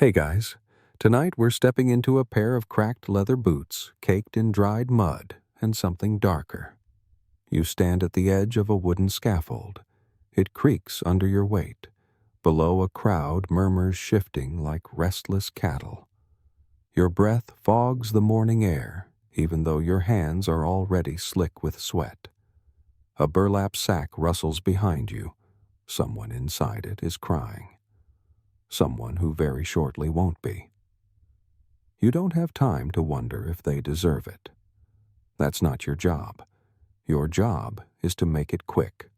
Hey guys, tonight we're stepping into a pair of cracked leather boots caked in dried mud and something darker. You stand at the edge of a wooden scaffold. It creaks under your weight. Below, a crowd murmurs, shifting like restless cattle. Your breath fogs the morning air, even though your hands are already slick with sweat. A burlap sack rustles behind you. Someone inside it is crying. Someone who very shortly won't be. You don't have time to wonder if they deserve it. That's not your job. Your job is to make it quick,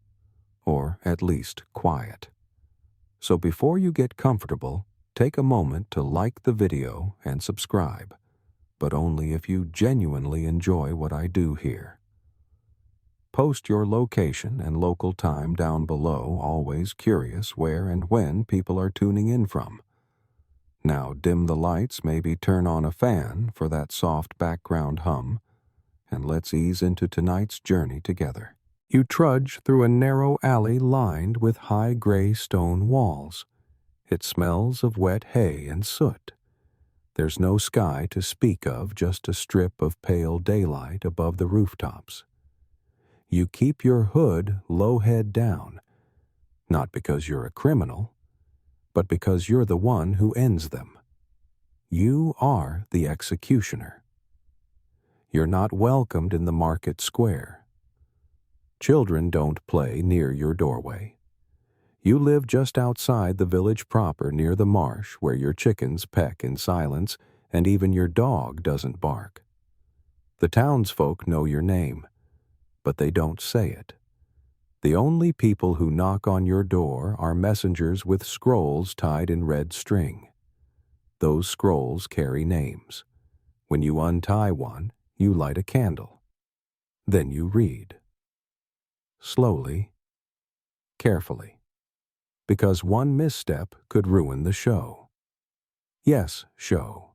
or at least quiet. So before you get comfortable, take a moment to like the video and subscribe, but only if you genuinely enjoy what I do here. Post your location and local time down below, always curious where and when people are tuning in from. Now dim the lights, maybe turn on a fan for that soft background hum, and let's ease into tonight's journey together. You trudge through a narrow alley lined with high gray stone walls. It smells of wet hay and soot. There's no sky to speak of, just a strip of pale daylight above the rooftops. You keep your hood low head down, not because you're a criminal, but because you're the one who ends them. You are the executioner. You're not welcomed in the market square. Children don't play near your doorway. You live just outside the village proper, near the marsh, where your chickens peck in silence and even your dog doesn't bark. The townsfolk know your name, but they don't say it. The only people who knock on your door are messengers with scrolls tied in red string. Those scrolls carry names. When you untie one, you light a candle. Then you read. Slowly, carefully, because one misstep could ruin the show. Yes, show.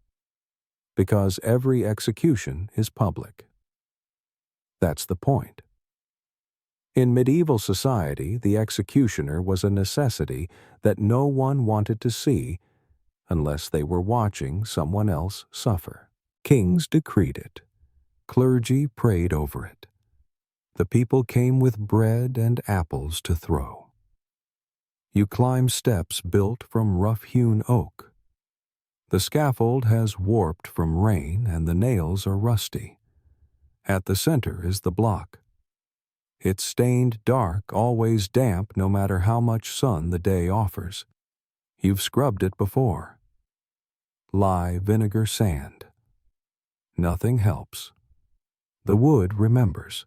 Because every execution is public. That's the point. In medieval society, the executioner was a necessity that no one wanted to see unless they were watching someone else suffer. Kings decreed it. Clergy prayed over it. The people came with bread and apples to throw. You climb steps built from rough-hewn oak. The scaffold has warped from rain and the nails are rusty. At the center is the block. It's stained dark, always damp no matter how much sun the day offers. You've scrubbed it before. Lye, vinegar, sand. Nothing helps. The wood remembers.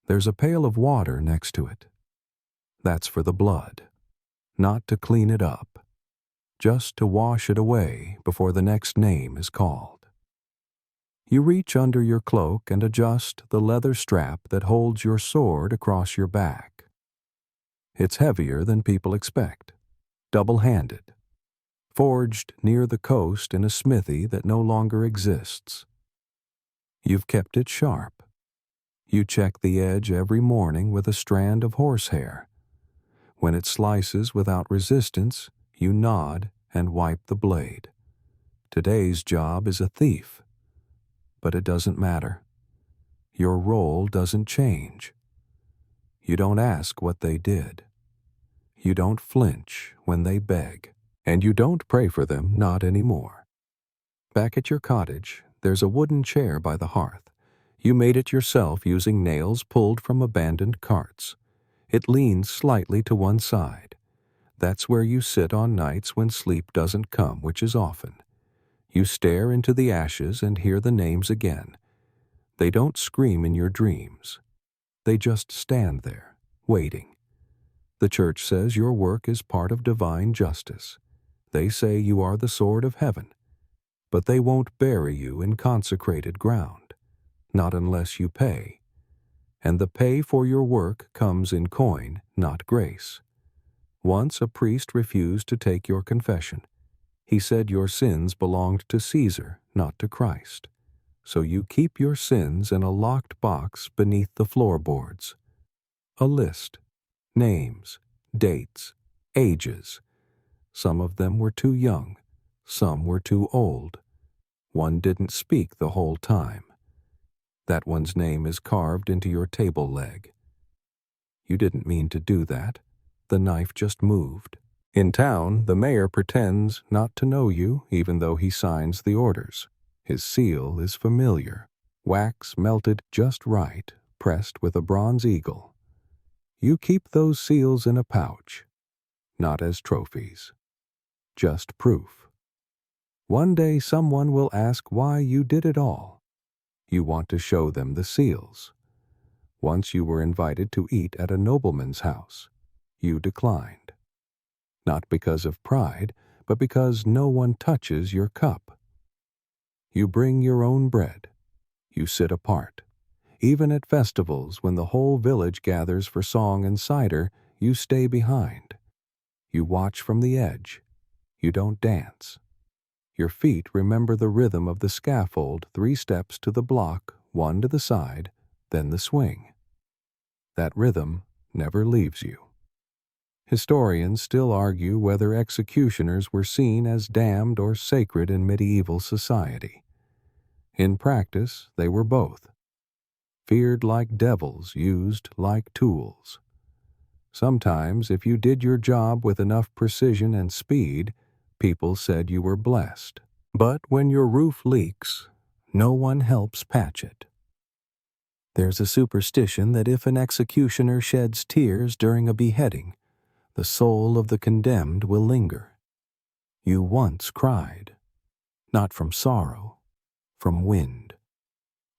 There's a pail of water next to it. That's for the blood, not to clean it up, just to wash it away before the next name is called. You reach under your cloak and adjust the leather strap that holds your sword across your back. It's heavier than people expect, double-handed, forged near the coast in a smithy that no longer exists. You've kept it sharp. You check the edge every morning with a strand of horsehair. When it slices without resistance, you nod and wipe the blade. Today's job is a thief. But it doesn't matter. Your role doesn't change. You don't ask what they did. You don't flinch when they beg. And you don't pray for them, not anymore. Back at your cottage, there's a wooden chair by the hearth. You made it yourself using nails pulled from abandoned carts. It leans slightly to one side. That's where you sit on nights when sleep doesn't come, which is often. You stare into the ashes and hear the names again. They don't scream in your dreams. They just stand there, waiting. The church says your work is part of divine justice. They say you are the sword of heaven. But they won't bury you in consecrated ground, not unless you pay. And the pay for your work comes in coin, not grace. Once a priest refused to take your confession. He said your sins belonged to Caesar, not to Christ. So you keep your sins in a locked box beneath the floorboards. A list. Names, dates, ages. Some of them were too young. Some were too old. One didn't speak the whole time. That one's name is carved into your table leg. You didn't mean to do that. The knife just moved. In town, the mayor pretends not to know you even though he signs the orders. His seal is familiar, wax melted just right, pressed with a bronze eagle. You keep those seals in a pouch, not as trophies, just proof. One day someone will ask why you did it all. You want to show them the seals. Once you were invited to eat at a nobleman's house. You declined. Not because of pride, but because no one touches your cup. You bring your own bread. You sit apart. Even at festivals, when the whole village gathers for song and cider, you stay behind. You watch from the edge. You don't dance. Your feet remember the rhythm of the scaffold, 3 steps to the block, 1 to the side, then the swing. That rhythm never leaves you. Historians still argue whether executioners were seen as damned or sacred in medieval society. In practice, they were both. Feared like devils, used like tools. Sometimes, if you did your job with enough precision and speed, people said you were blessed. But when your roof leaks, no one helps patch it. There's a superstition that if an executioner sheds tears during a beheading, the soul of the condemned will linger. You once cried, not from sorrow, from wind.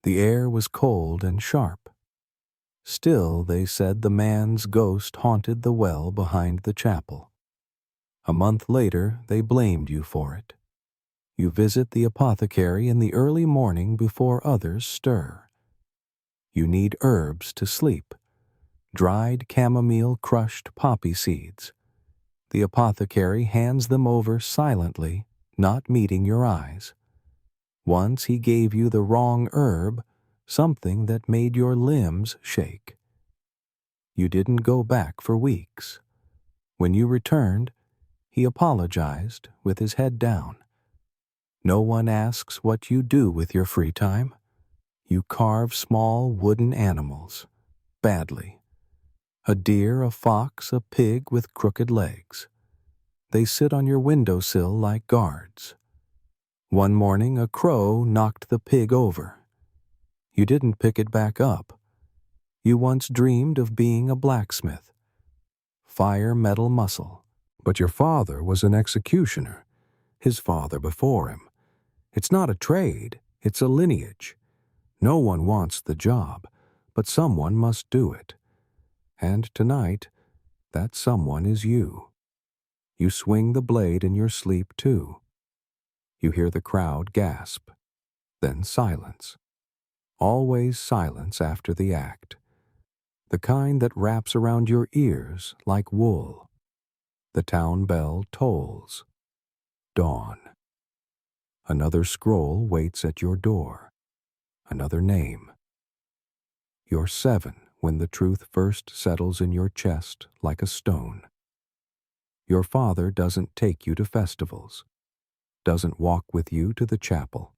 The air was cold and sharp. Still, they said the man's ghost haunted the well behind the chapel. A month later, they blamed you for it. You visit the apothecary in the early morning before others stir. You need herbs to sleep. Dried chamomile, crushed poppy seeds. The apothecary hands them over silently, not meeting your eyes. Once he gave you the wrong herb, something that made your limbs shake. You didn't go back for weeks. When you returned, he apologized with his head down. No one asks what you do with your free time. You carve small wooden animals, badly. A deer, a fox, a pig with crooked legs. They sit on your windowsill like guards. One morning, a crow knocked the pig over. You didn't pick it back up. You once dreamed of being a blacksmith. Fire metal muscle. But your father was an executioner. His father before him. It's not a trade, it's a lineage. No one wants the job, but someone must do it. And tonight, that someone is you. You swing the blade in your sleep, too. You hear the crowd gasp, then silence. Always silence after the act. The kind that wraps around your ears like wool. The town bell tolls. Dawn. Another scroll waits at your door. Another name. You're 7 when the truth first settles in your chest like a stone. Your father doesn't take you to festivals, doesn't walk with you to the chapel,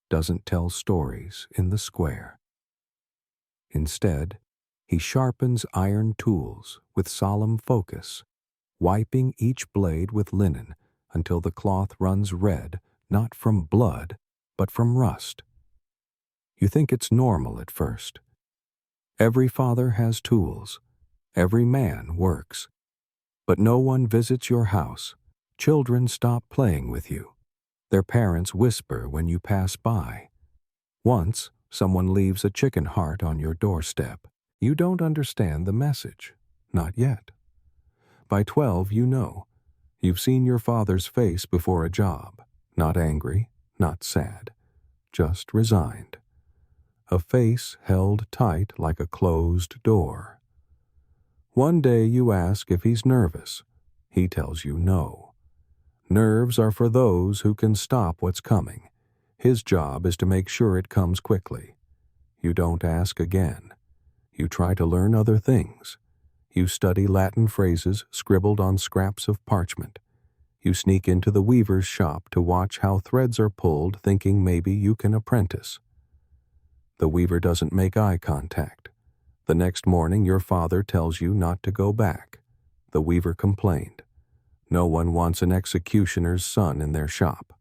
doesn't tell stories in the square. Instead, he sharpens iron tools with solemn focus, wiping each blade with linen until the cloth runs red, not from blood, but from rust. You think it's normal at first. Every father has tools. Every man works. But no one visits your house. Children stop playing with you. Their parents whisper when you pass by. Once, someone leaves a chicken heart on your doorstep. You don't understand the message. Not yet. By 12, you know. You've seen your father's face before a job. Not angry, not sad. Just resigned. A face held tight like a closed door. One day you ask if he's nervous. He tells you no. Nerves are for those who can stop what's coming. His job is to make sure it comes quickly. You don't ask again. You try to learn other things. You study Latin phrases scribbled on scraps of parchment. You sneak into the weaver's shop to watch how threads are pulled, thinking maybe you can apprentice. The weaver doesn't make eye contact. The next morning, your father tells you not to go back. The weaver complained. No one wants an executioner's son in their shop.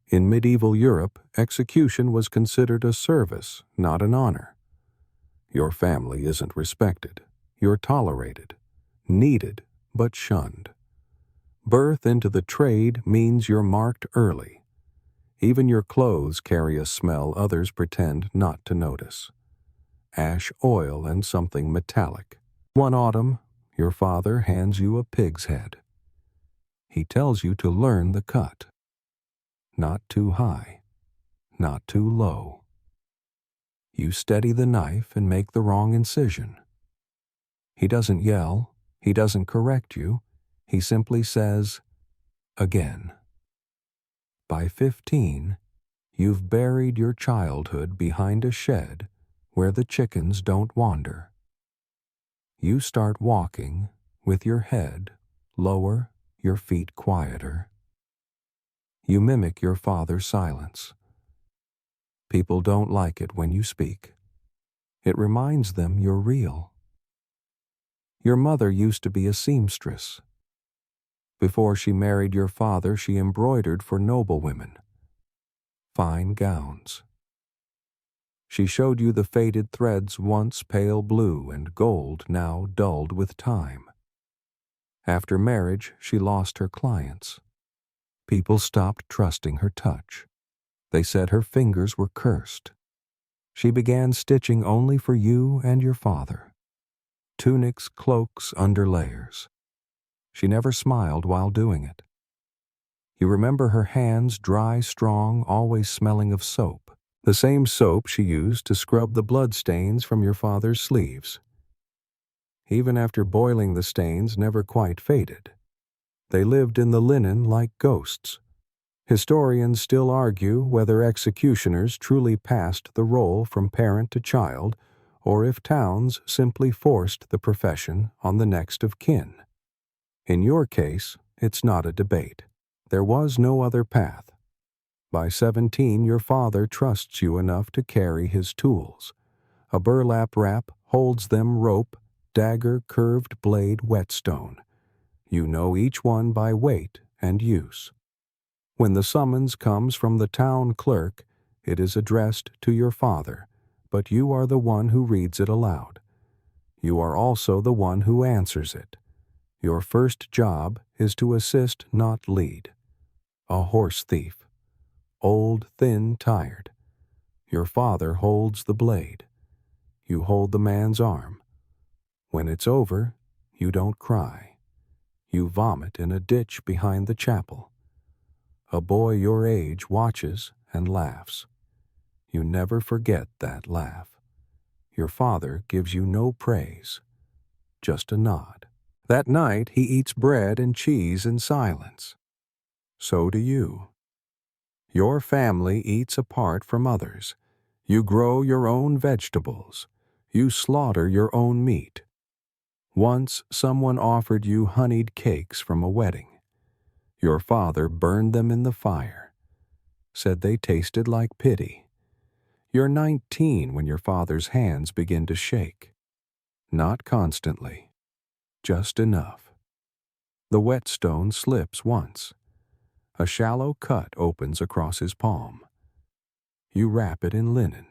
In medieval Europe, execution was considered a service, not an honor. Your family isn't respected. You're tolerated, needed, but shunned. Birth into the trade means you're marked early. Even your clothes carry a smell others pretend not to notice. Ash oil and something metallic. One autumn, your father hands you a pig's head. He tells you to learn the cut. Not too high, not too low. You steady the knife and make the wrong incision. He doesn't yell, he doesn't correct you, he simply says, again. By 15, you've buried your childhood behind a shed where the chickens don't wander. You start walking with your head lower, your feet quieter. You mimic your father's silence. People don't like it when you speak. It reminds them you're real. Your mother used to be a seamstress. Before she married your father, she embroidered for noblewomen. Fine gowns. She showed you the faded threads once pale blue and gold, now dulled with time. After marriage, she lost her clients. People stopped trusting her touch. They said her fingers were cursed. She began stitching only for you and your father. Tunics, cloaks, underlayers. She never smiled while doing it. You remember her hands, dry, strong, always smelling of soap. The same soap she used to scrub the blood stains from your father's sleeves. Even after boiling, the stains never quite faded. They lived in the linen like ghosts. Historians still argue whether executioners truly passed the role from parent to child, or if towns simply forced the profession on the next of kin. In your case, it's not a debate. There was no other path. By 17, your father trusts you enough to carry his tools. A burlap wrap holds them rope, dagger, curved blade, whetstone. You know each one by weight and use. When the summons comes from the town clerk, it is addressed to your father, but you are the one who reads it aloud. You are also the one who answers it. Your first job is to assist, not lead. A horse thief. Old, thin, tired. Your father holds the blade. You hold the man's arm. When it's over, you don't cry. You vomit in a ditch behind the chapel. A boy your age watches and laughs. You never forget that laugh. Your father gives you no praise, just a nod. That night he eats bread and cheese in silence. So do you. Your family eats apart from others. You grow your own vegetables. You slaughter your own meat. Once someone offered you honeyed cakes from a wedding. Your father burned them in the fire, said they tasted like pity. You're 19 when your father's hands begin to shake. Not constantly, just enough. The whetstone slips once. A shallow cut opens across his palm. You wrap it in linen.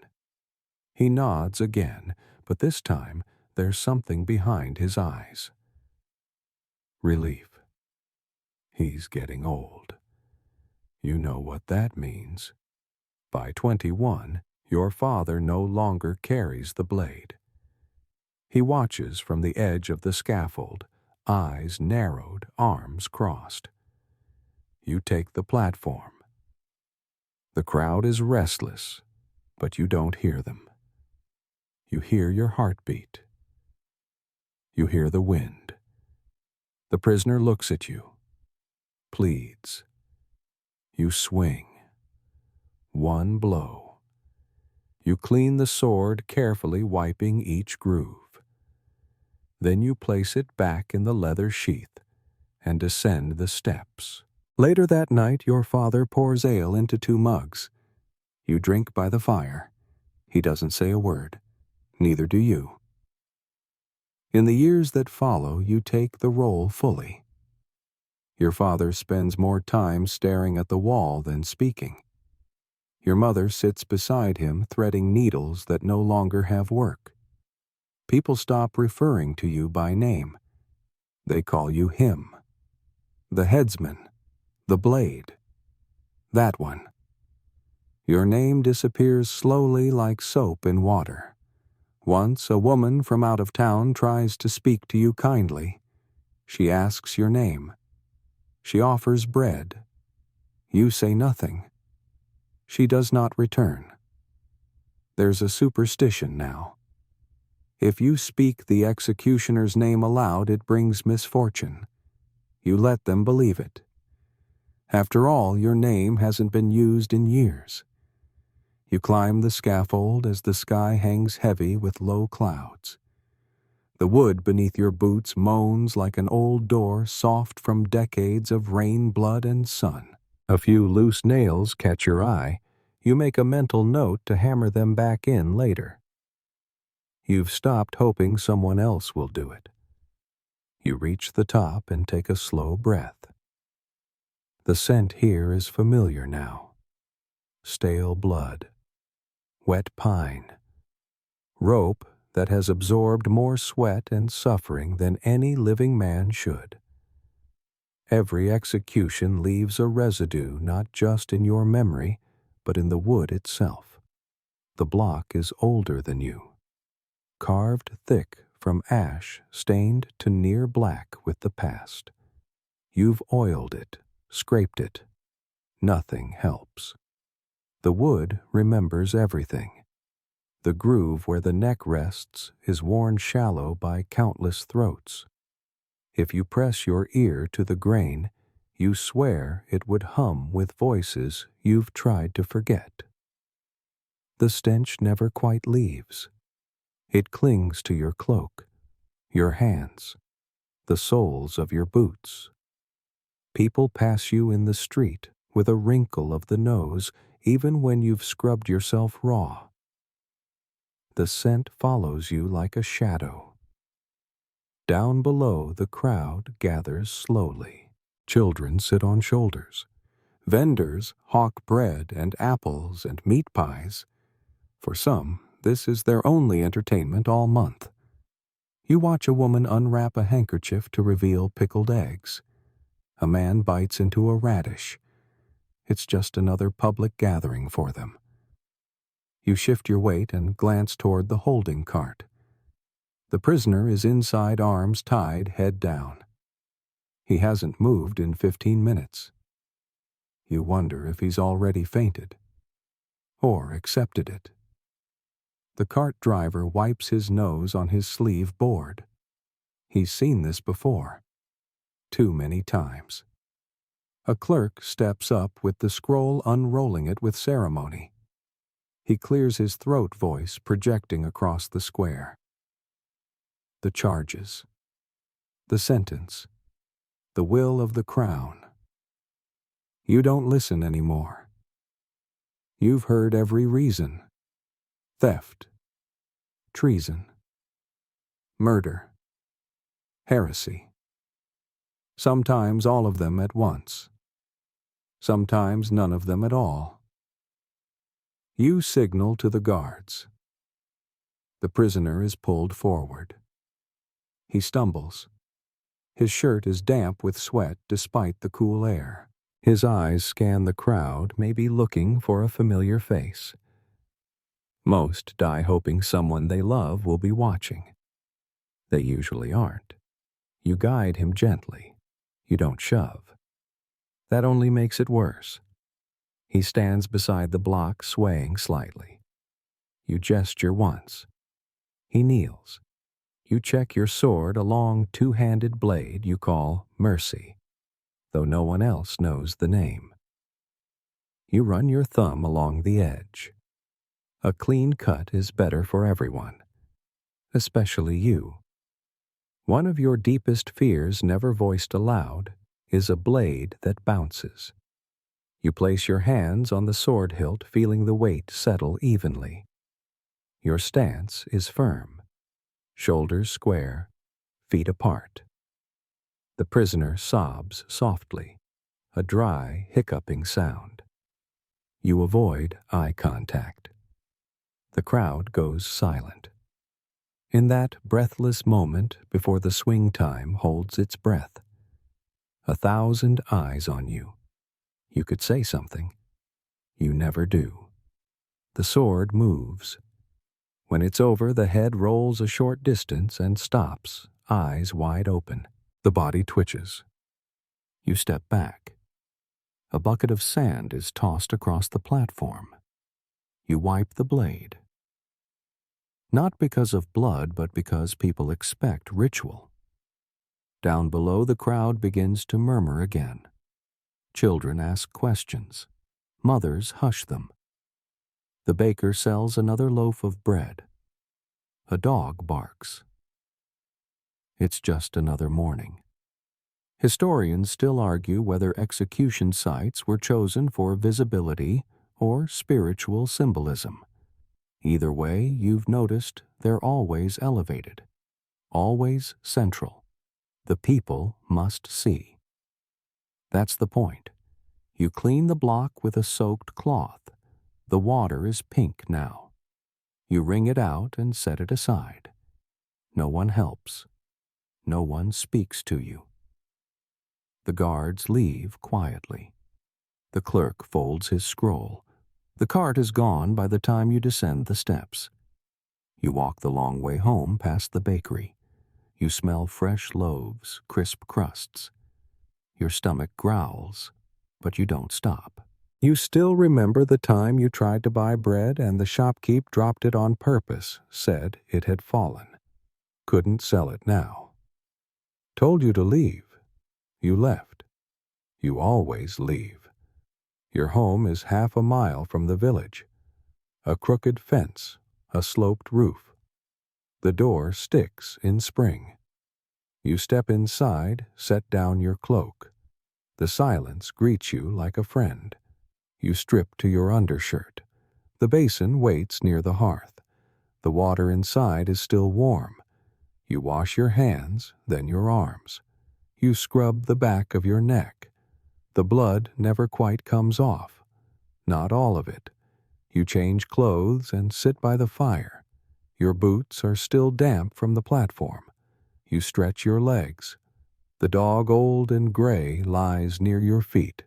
He nods again, but this time there's something behind his eyes. Relief. He's getting old. You know what that means. By 21, your father no longer carries the blade. He watches from the edge of the scaffold, eyes narrowed, arms crossed. You take the platform. The crowd is restless, but you don't hear them. You hear your heartbeat. You hear the wind. The prisoner looks at you, pleads. You swing. One blow. You clean the sword, carefully wiping each groove. Then you place it back in the leather sheath and descend the steps. Later that night, your father pours ale into 2 mugs. You drink by the fire. He doesn't say a word. Neither do you. In the years that follow, you take the role fully. Your father spends more time staring at the wall than speaking. Your mother sits beside him threading needles that no longer have work. People stop referring to you by name. They call you him. The headsman. The blade. That one. Your name disappears slowly like soap in water. Once a woman from out of town tries to speak to you kindly. She asks your name. She offers bread. You say nothing. She does not return. There's a superstition now. If you speak the executioner's name aloud, it brings misfortune. You let them believe it. After all, your name hasn't been used in years. You climb the scaffold as the sky hangs heavy with low clouds. The wood beneath your boots moans like an old door soft from decades of rain, blood, and sun. A few loose nails catch your eye. You make a mental note to hammer them back in later. You've stopped hoping someone else will do it. You reach the top and take a slow breath. The scent here is familiar now. Stale blood. Wet pine. Rope that has absorbed more sweat and suffering than any living man should. Every execution leaves a residue not just in your memory, but in the wood itself. The block is older than you, carved thick from ash stained to near black with the past. You've oiled it, scraped it. Nothing helps. The wood remembers everything. The groove where the neck rests is worn shallow by countless throats. If you press your ear to the grain, you swear it would hum with voices you've tried to forget. The stench never quite leaves. It clings to your cloak, your hands, the soles of your boots. People pass you in the street with a wrinkle of the nose even when you've scrubbed yourself raw. The scent follows you like a shadow. Down below, the crowd gathers slowly. Children sit on shoulders. Vendors hawk bread and apples and meat pies. For some, this is their only entertainment all month. You watch a woman unwrap a handkerchief to reveal pickled eggs. A man bites into a radish. It's just another public gathering for them. You shift your weight and glance toward the holding cart. The prisoner is inside, arms tied, head down. He hasn't moved in 15 minutes. You wonder if he's already fainted, or accepted it. The cart driver wipes his nose on his sleeve board. He's seen this before. Too many times. A clerk steps up with the scroll, unrolling it with ceremony. He clears his throat, voice projecting across the square. The charges. The sentence. The will of the crown. You don't listen anymore. You've heard every reason. Theft. Treason. Murder. Heresy. Sometimes all of them at once. Sometimes none of them at all. You signal to the guards. The prisoner is pulled forward. He stumbles. His shirt is damp with sweat despite the cool air. His eyes scan the crowd, maybe looking for a familiar face. Most die hoping someone they love will be watching. They usually aren't. You guide him gently. You don't shove. That only makes it worse. He stands beside the block, swaying slightly. You gesture once. He kneels. You check your sword, a long two-handed blade you call Mercy, though no one else knows the name. You run your thumb along the edge. A clean cut is better for everyone, especially you. One of your deepest fears, never voiced aloud, is a blade that bounces. You place your hands on the sword hilt, feeling the weight settle evenly. Your stance is firm, shoulders square, feet apart. The prisoner sobs softly, a dry, hiccuping sound. You avoid eye contact. The crowd goes silent. In that breathless moment before the swing time holds its breath, 1,000 eyes on you. You could say something. You never do. The sword moves. When it's over, the head rolls a short distance and stops, eyes wide open. The body twitches. You step back. A bucket of sand is tossed across the platform. You wipe the blade. Not because of blood, but because people expect ritual. Down below, the crowd begins to murmur again. Children ask questions. Mothers hush them. The baker sells another loaf of bread. A dog barks. It's just another morning. Historians still argue whether execution sites were chosen for visibility or spiritual symbolism. Either way, you've noticed they're always elevated, always central. The people must see. That's the point. You clean the block with a soaked cloth. The water is pink now. You wring it out and set it aside. No one helps. No one speaks to you. The guards leave quietly. The clerk folds his scroll. The cart is gone by the time you descend the steps. You walk the long way home past the bakery. You smell fresh loaves, crisp crusts. Your stomach growls, but you don't stop. You still remember the time you tried to buy bread and the shopkeep dropped it on purpose, said it had fallen. Couldn't sell it now. Told you to leave. You left. You always leave. Your home is half a mile from the village. A crooked fence, a sloped roof. The door sticks in spring. You step inside, set down your cloak. The silence greets you like a friend. You strip to your undershirt. The basin waits near the hearth. The water inside is still warm. You wash your hands, then your arms. You scrub the back of your neck. The blood never quite comes off. Not all of it. You change clothes and sit by the fire. Your boots are still damp from the platform. You stretch your legs. The dog, old and gray, lies near your feet.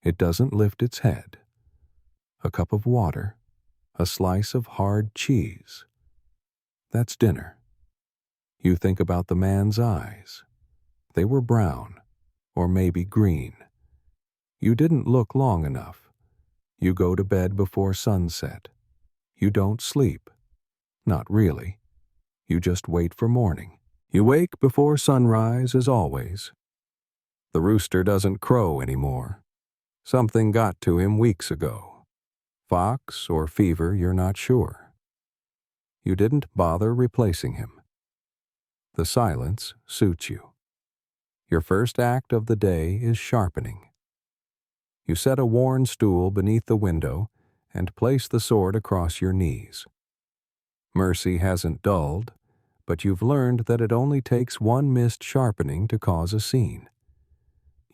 It doesn't lift its head. A cup of water, a slice of hard cheese. That's dinner. You think about the man's eyes. They were brown, or maybe green. You didn't look long enough. You go to bed before sunset. You don't sleep. Not really. You just wait for morning. You wake before sunrise as always. The rooster doesn't crow anymore. Something got to him weeks ago. Fox or fever, you're not sure. You didn't bother replacing him. The silence suits you. Your first act of the day is sharpening. You set a worn stool beneath the window and place the sword across your knees. Mercy hasn't dulled, but you've learned that it only takes one missed sharpening to cause a scene.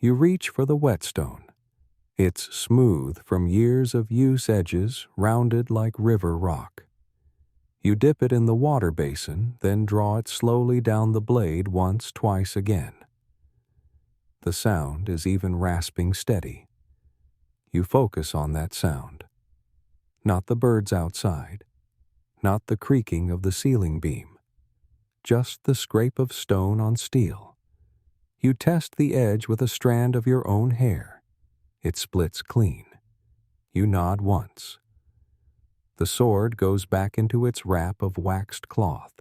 You reach for the whetstone. It's smooth from years of use, edges rounded like river rock. You dip it in the water basin, then draw it slowly down the blade once, twice again. The sound is even rasping steady. You focus on that sound. Not the birds outside, not the creaking of the ceiling beam, just the scrape of stone on steel. You test the edge with a strand of your own hair. It splits clean. You nod once. The sword goes back into its wrap of waxed cloth.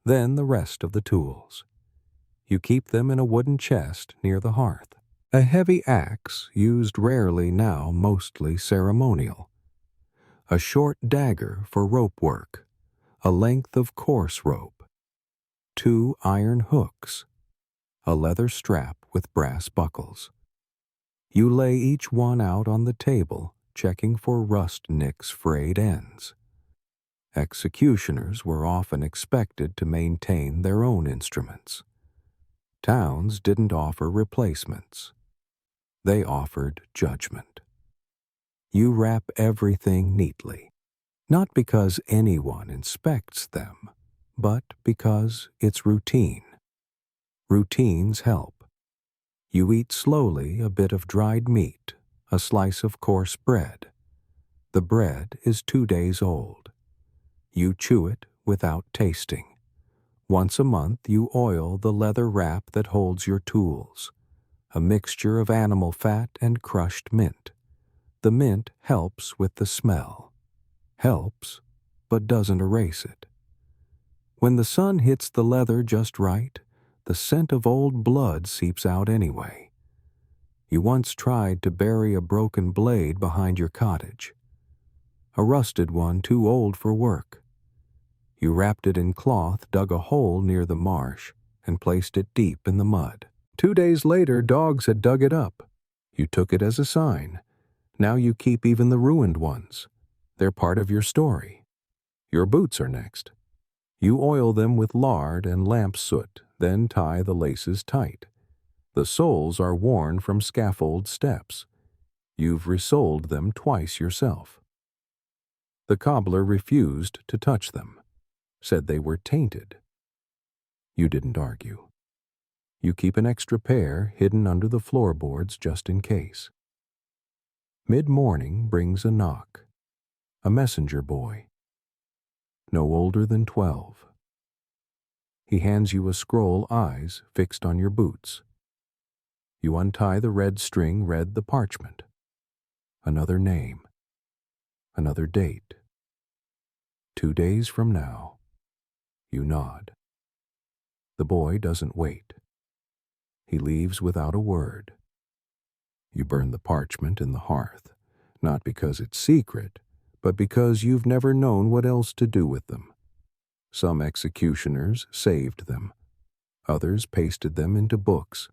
Then the rest of the tools. You keep them in a wooden chest near the hearth. A heavy axe, used rarely now, mostly ceremonial. A short dagger for rope work. A length of coarse rope. 2 iron hooks, a leather strap with brass buckles. You lay each one out on the table, checking for rust nicks' frayed ends. Executioners were often expected to maintain their own instruments. Towns didn't offer replacements. They offered judgment. You wrap everything neatly, not because anyone inspects them, but because it's routine. Routines help. You eat slowly a bit of dried meat, a slice of coarse bread. The bread is 2 days old. You chew it without tasting. Once a month you oil the leather wrap that holds your tools, a mixture of animal fat and crushed mint. The mint helps with the smell. Helps, but doesn't erase it. When the sun hits the leather just right, the scent of old blood seeps out anyway. You once tried to bury a broken blade behind your cottage. A rusted one too old for work. You wrapped it in cloth, dug a hole near the marsh, and placed it deep in the mud. 2 days later, dogs had dug it up. You took it as a sign. Now you keep even the ruined ones. They're part of your story. Your boots are next. You oil them with lard and lamp soot, then tie the laces tight. The soles are worn from scaffold steps. You've resoled them twice yourself. The cobbler refused to touch them, said they were tainted. You didn't argue. You keep an extra pair hidden under the floorboards just in case. Mid-morning brings a knock. A messenger boy. No older than 12. He hands you a scroll, eyes fixed on your boots. You untie the red string, read the parchment. Another name. Another date. 2 days from now. You nod. The boy doesn't wait. He leaves without a word. You burn the parchment in the hearth, not because it's secret, but because you've never known what else to do with them. Some executioners saved them. Others pasted them into books.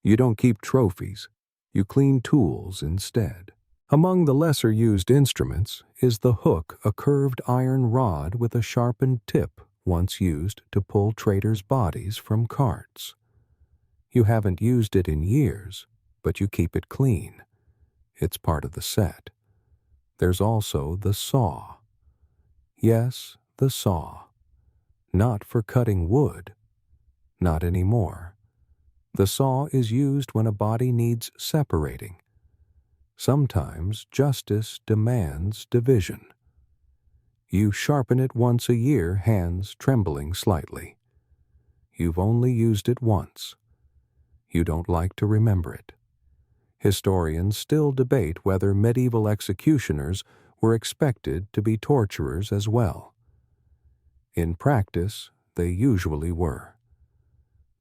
You don't keep trophies. You clean tools instead. Among the lesser used instruments is the hook, a curved iron rod with a sharpened tip once used to pull traitors' bodies from carts. You haven't used it in years, but you keep it clean. It's part of the set. There's also the saw. Yes, the saw. Not for cutting wood. Not anymore. The saw is used when a body needs separating. Sometimes justice demands division. You sharpen it once a year, hands trembling slightly. You've only used it once. You don't like to remember it. Historians still debate whether medieval executioners were expected to be torturers as well. In practice, they usually were.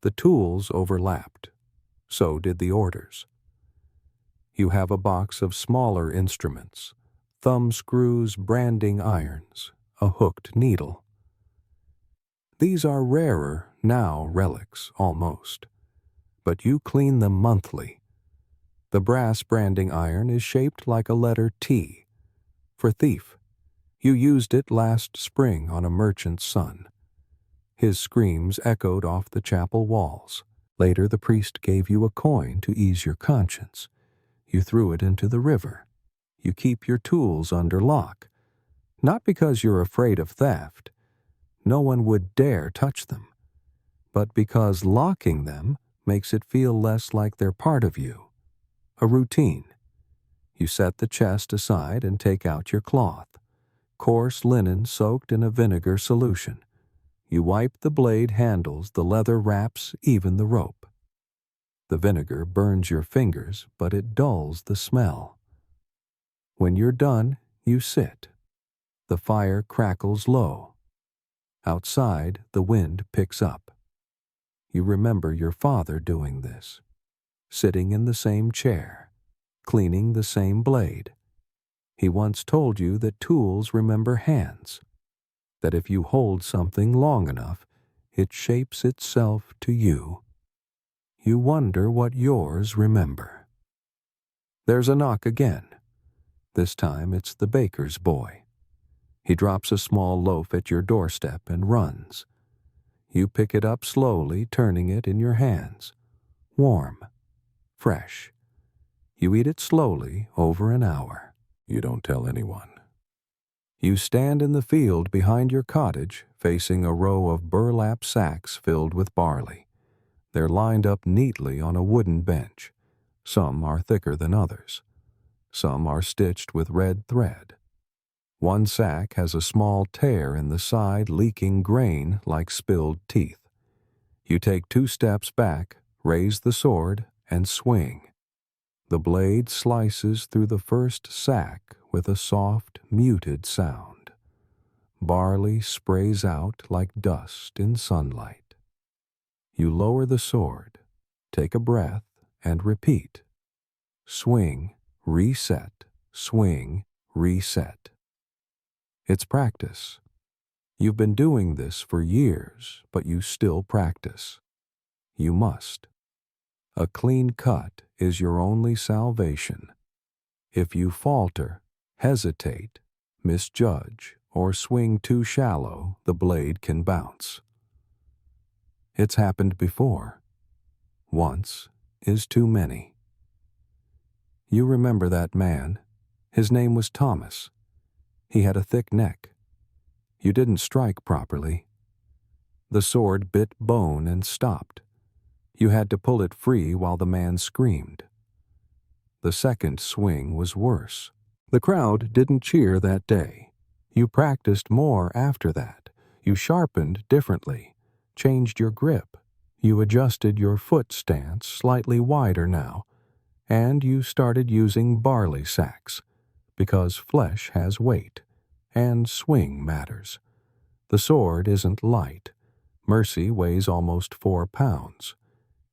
The tools overlapped. So did the orders. You have a box of smaller instruments, thumb screws, branding irons, a hooked needle. These are rarer now relics, almost. But you clean them monthly. The brass branding iron is shaped like a letter T, for thief. You used it last spring on a merchant's son. His screams echoed off the chapel walls. Later the priest gave you a coin to ease your conscience. You threw it into the river. You keep your tools under lock. Not because you're afraid of theft. No one would dare touch them. But because locking them makes it feel less like they're part of you. A routine. You set the chest aside and take out your cloth. Coarse linen soaked in a vinegar solution. You wipe the blade handles, the leather wraps, even the rope. The vinegar burns your fingers, but it dulls the smell. When you're done, you sit. The fire crackles low. Outside, the wind picks up. You remember your father doing this, sitting in the same chair, cleaning the same blade. He once told you that tools remember hands, that if you hold something long enough, It shapes itself to you. You wonder what yours remember. There's a knock again. This time it's the baker's boy. He drops a small loaf at your doorstep and runs. You pick it up slowly, turning it in your hands. Warm, fresh. You eat it slowly over an hour. You don't tell anyone. You stand in the field behind your cottage, facing a row of burlap sacks filled with barley. They're lined up neatly on a wooden bench. Some are thicker than others. Some are stitched with red thread. One sack has a small tear in the side, leaking grain like spilled teeth. You take 2 steps back, raise the sword, and swing. The blade slices through the first sack with a soft, muted sound. Barley sprays out like dust in sunlight. You lower the sword, take a breath, and repeat. Swing, reset, swing, reset. It's practice. You've been doing this for years, but you still practice. You must. A clean cut is your only salvation. If you falter, hesitate, misjudge, or swing too shallow, the blade can bounce. It's happened before. Once is too many. You remember that man. His name was Thomas. He had a thick neck. You didn't strike properly. The sword bit bone and stopped. You had to pull it free while the man screamed. The second swing was worse. The crowd didn't cheer that day. You practiced more after that. You sharpened differently, changed your grip. You adjusted your foot stance slightly wider now, and you started using barley sacks, because flesh has weight, and swing matters. The sword isn't light. Mercy weighs almost 4 pounds.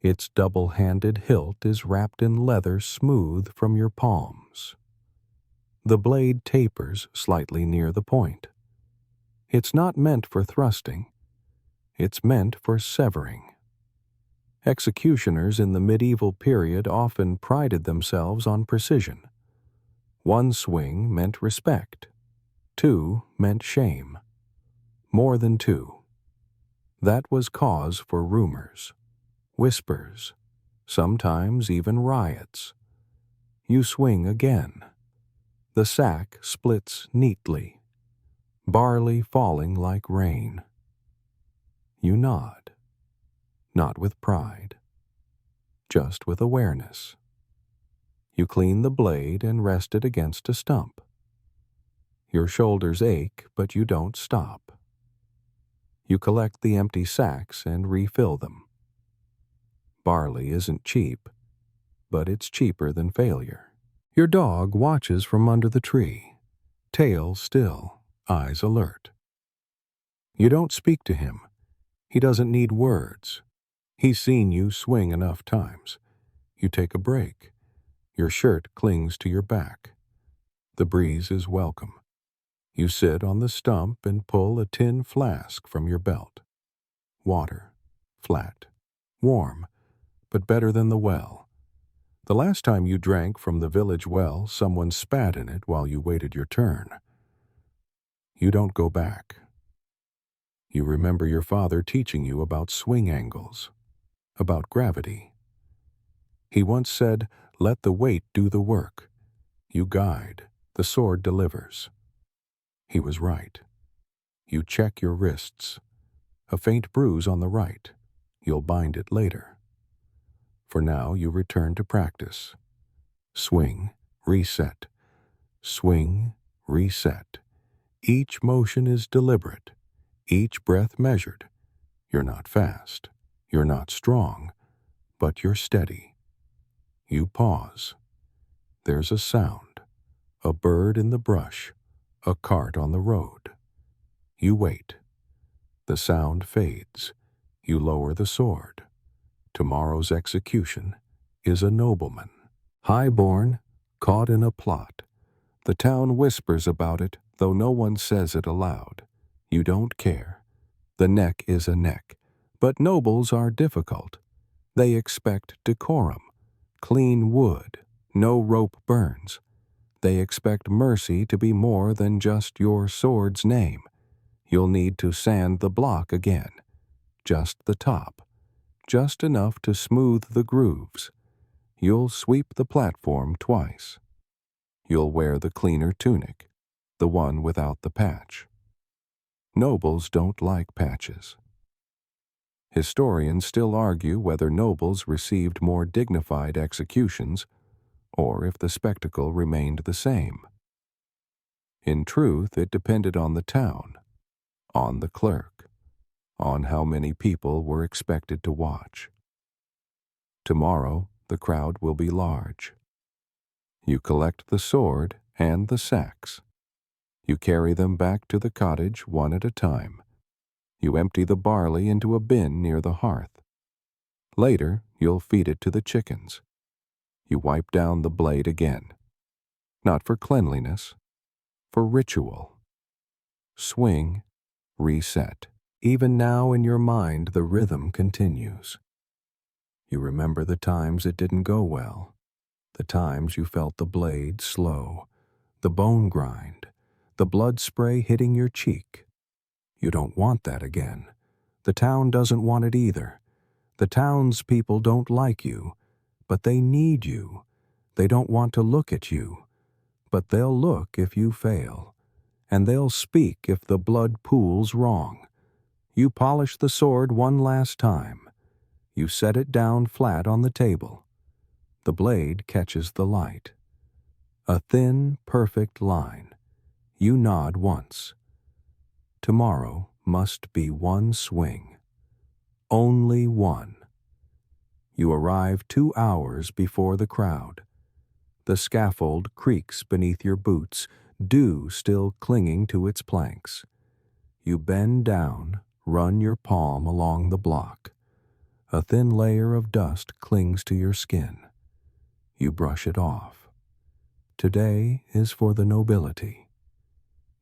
Its double-handed hilt is wrapped in leather smooth from your palms. The blade tapers slightly near the point. It's not meant for thrusting. It's meant for severing. Executioners in the medieval period often prided themselves on precision. 1 swing meant respect. 2 meant shame. More than 2. That was cause for rumors, whispers, sometimes even riots. You swing again. The sack splits neatly, barley falling like rain. You nod, not with pride, just with awareness. You clean the blade and rest it against a stump. Your shoulders ache, but you don't stop. You collect the empty sacks and refill them. Barley isn't cheap, but it's cheaper than failure. Your dog watches from under the tree, tail still, eyes alert. You don't speak to him. He doesn't need words. He's seen you swing enough times. You take a break. Your shirt clings to your back. The breeze is welcome. You sit on the stump and pull a tin flask from your belt. Water, flat, warm, but better than the well. The last time you drank from the village well, someone spat in it while you waited your turn. You don't go back. You remember your father teaching you about swing angles, about gravity. He once said, "Let the weight do the work. You guide, the sword delivers." He was right. You check your wrists. A faint bruise on the right. You'll bind it later. For now, you return to practice. Swing, reset. Swing, reset. Each motion is deliberate. Each breath measured. You're not fast. You're not strong. But you're steady. You pause. There's a sound. A bird in the brush. A cart on the road. You wait. The sound fades. You lower the sword. Tomorrow's execution is a nobleman. Highborn, caught in a plot. The town whispers about it, though no one says it aloud. You don't care. The neck is a neck. But nobles are difficult. They expect decorum, clean wood, no rope burns. They expect mercy to be more than just your sword's name. You'll need to sand the block again, just the top, just enough to smooth the grooves. You'll sweep the platform twice. You'll wear the cleaner tunic, the one without the patch. Nobles don't like patches. Historians still argue whether nobles received more dignified executions or if the spectacle remained the same. In truth, it depended on the town, on the clerk, on how many people were expected to watch. Tomorrow, the crowd will be large. You collect the sword and the sacks. You carry them back to the cottage one at a time. You empty the barley into a bin near the hearth. Later, you'll feed it to the chickens. You wipe down the blade again. Not for cleanliness, for ritual. Swing, reset. Even now in your mind, the rhythm continues. You remember the times it didn't go well, the times you felt the blade slow, the bone grind, the blood spray hitting your cheek. You don't want that again. The town doesn't want it either. The townspeople don't like you, but they need you. They don't want to look at you, but they'll look if you fail, and they'll speak if the blood pools wrong. You polish the sword one last time. You set it down flat on the table. The blade catches the light. A thin, perfect line. You nod once. Tomorrow must be one swing. Only one. You arrive 2 hours before the crowd. The scaffold creaks beneath your boots, dew still clinging to its planks. You bend down, run your palm along the block. A thin layer of dust clings to your skin. You brush it off. Today is for the nobility.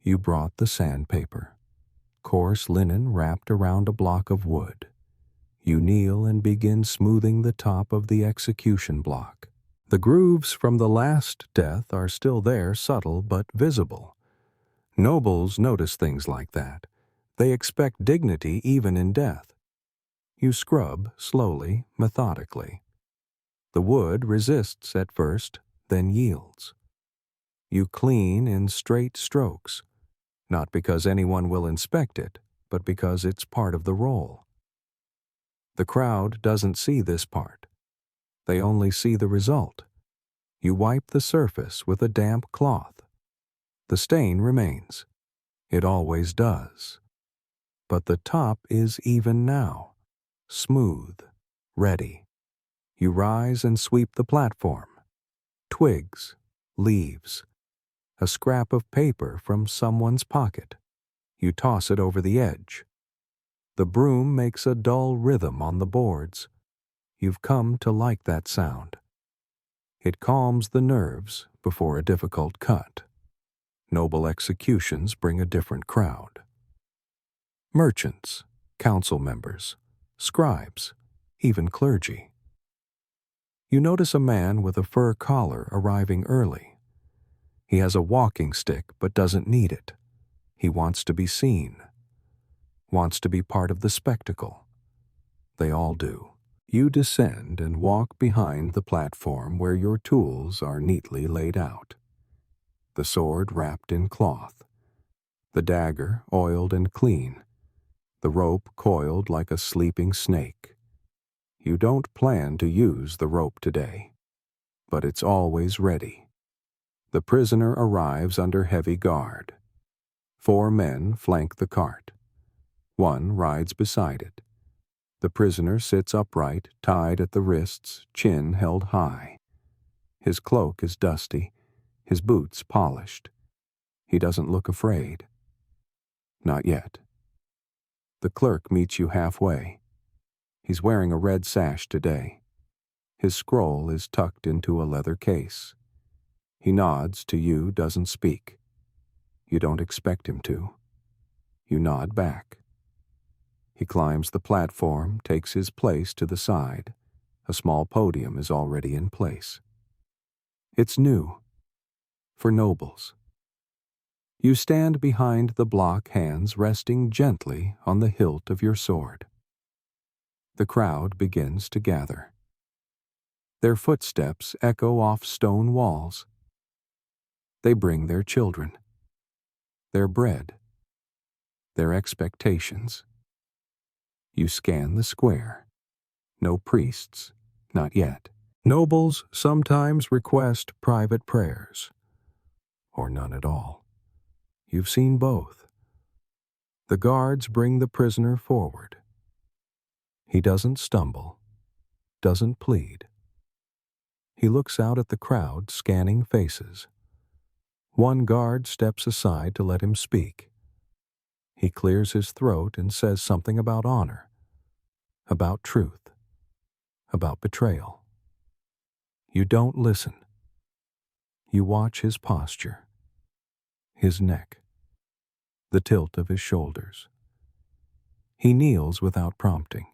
You brought the sandpaper, coarse linen wrapped around a block of wood. You kneel and begin smoothing the top of the execution block. The grooves from the last death are still there, subtle but visible. Nobles notice things like that. They expect dignity even in death. You scrub slowly, methodically. The wood resists at first, then yields. You clean in straight strokes, not because anyone will inspect it, but because it's part of the role. The crowd doesn't see this part. They only see the result. You wipe the surface with a damp cloth. The stain remains. It always does. But the top is even now, smooth, ready. You rise and sweep the platform. Twigs, leaves, a scrap of paper from someone's pocket. You toss it over the edge. The broom makes a dull rhythm on the boards. You've come to like that sound. It calms the nerves before a difficult cut. Noble executions bring a different crowd. Merchants, council members, scribes, even clergy. You notice a man with a fur collar arriving early. He has a walking stick but doesn't need it. He wants to be seen, wants to be part of the spectacle. They all do. You descend and walk behind the platform where your tools are neatly laid out. The sword wrapped in cloth, the dagger oiled and clean, the rope coiled like a sleeping snake. You don't plan to use the rope today, but it's always ready. The prisoner arrives under heavy guard. 4 men flank the cart. 1 rides beside it. The prisoner sits upright, tied at the wrists, chin held high. His cloak is dusty, his boots polished. He doesn't look afraid. Not yet. The clerk meets you halfway. He's wearing a red sash today. His scroll is tucked into a leather case. He nods to you, doesn't speak. You don't expect him to. You nod back. He climbs the platform, takes his place to the side. A small podium is already in place. It's new, for nobles. You stand behind the block, hands resting gently on the hilt of your sword. The crowd begins to gather. Their footsteps echo off stone walls. They bring their children, their bread, their expectations. You scan the square. No priests, not yet. Nobles sometimes request private prayers, or none at all. You've seen both. The guards bring the prisoner forward. He doesn't stumble, doesn't plead. He looks out at the crowd, scanning faces. One guard steps aside to let him speak. He clears his throat and says something about honor, about truth, about betrayal. You don't listen. You watch his posture, his neck, the tilt of his shoulders. He kneels without prompting.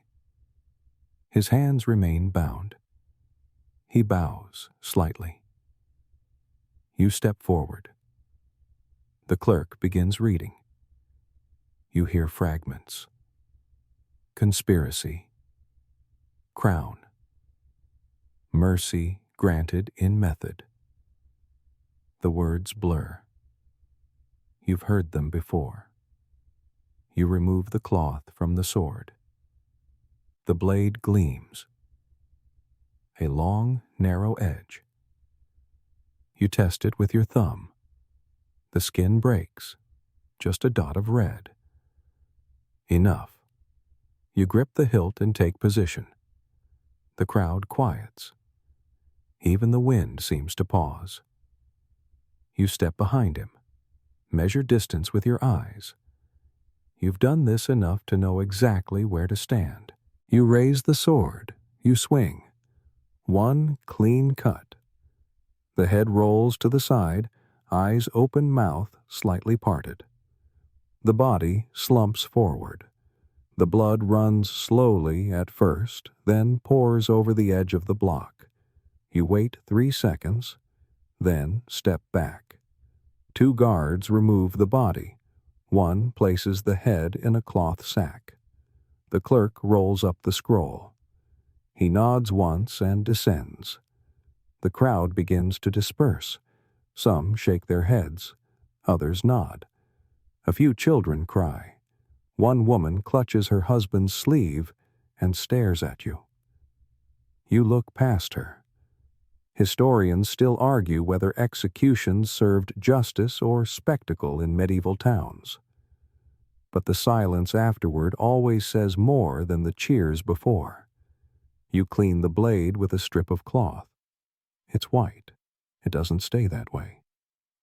His hands remain bound. He bows slightly. You step forward. The clerk begins reading. You hear fragments. Conspiracy. Crown. Mercy granted in method. The words blur. You've heard them before. You remove the cloth from the sword. The blade gleams. A long, narrow edge. You test it with your thumb. The skin breaks. Just a dot of red. Enough. You grip the hilt and take position. The crowd quiets. Even the wind seems to pause. You step behind him. Measure distance with your eyes. You've done this enough to know exactly where to stand. You raise the sword. You swing. One clean cut. The head rolls to the side, eyes open, mouth slightly parted. The body slumps forward. The blood runs slowly at first, then pours over the edge of the block. You wait 3 seconds, then step back. 2 guards remove the body. One places the head in a cloth sack. The clerk rolls up the scroll. He nods once and descends. The crowd begins to disperse. Some shake their heads. Others nod. A few children cry. One woman clutches her husband's sleeve and stares at you. You look past her. Historians still argue whether executions served justice or spectacle in medieval towns. But the silence afterward always says more than the cheers before. You clean the blade with a strip of cloth. It's white. It doesn't stay that way.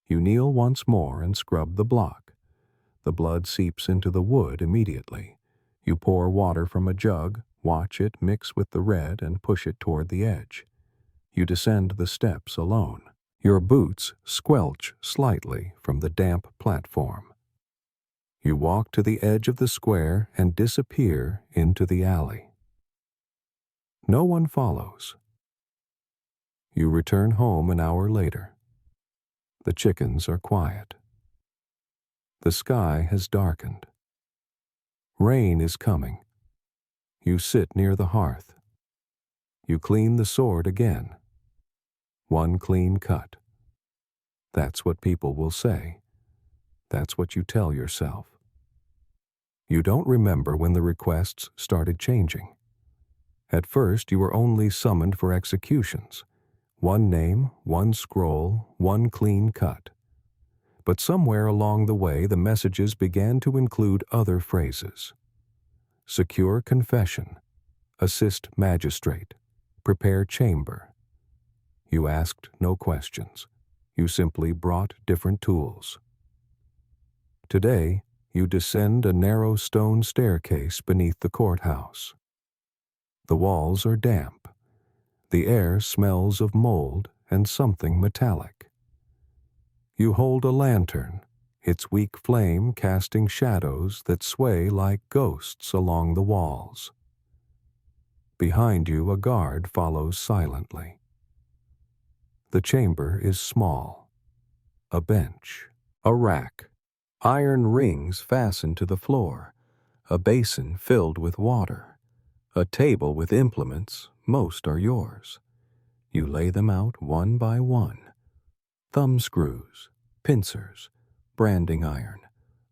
You kneel once more and scrub the block. The blood seeps into the wood immediately. You pour water from a jug, watch it mix with the red, and push it toward the edge. You descend the steps alone. Your boots squelch slightly from the damp platform. You walk to the edge of the square and disappear into the alley. No one follows. You return home an hour later. The chickens are quiet. The sky has darkened. Rain is coming. You sit near the hearth. You clean the sword again. One clean cut. That's what people will say. That's what you tell yourself. You don't remember when the requests started changing. At first, you were only summoned for executions. One name, one scroll, one clean cut. But somewhere along the way, the messages began to include other phrases. Secure confession, assist magistrate, prepare chamber. You asked no questions. You simply brought different tools. Today, you descend a narrow stone staircase beneath the courthouse. The walls are damp. The air smells of mold and something metallic. You hold a lantern, its weak flame casting shadows that sway like ghosts along the walls. Behind you, a guard follows silently. The chamber is small. A bench, a rack, iron rings fastened to the floor, a basin filled with water, a table with implements, most are yours. You lay them out one by one. Thumb screws, pincers, branding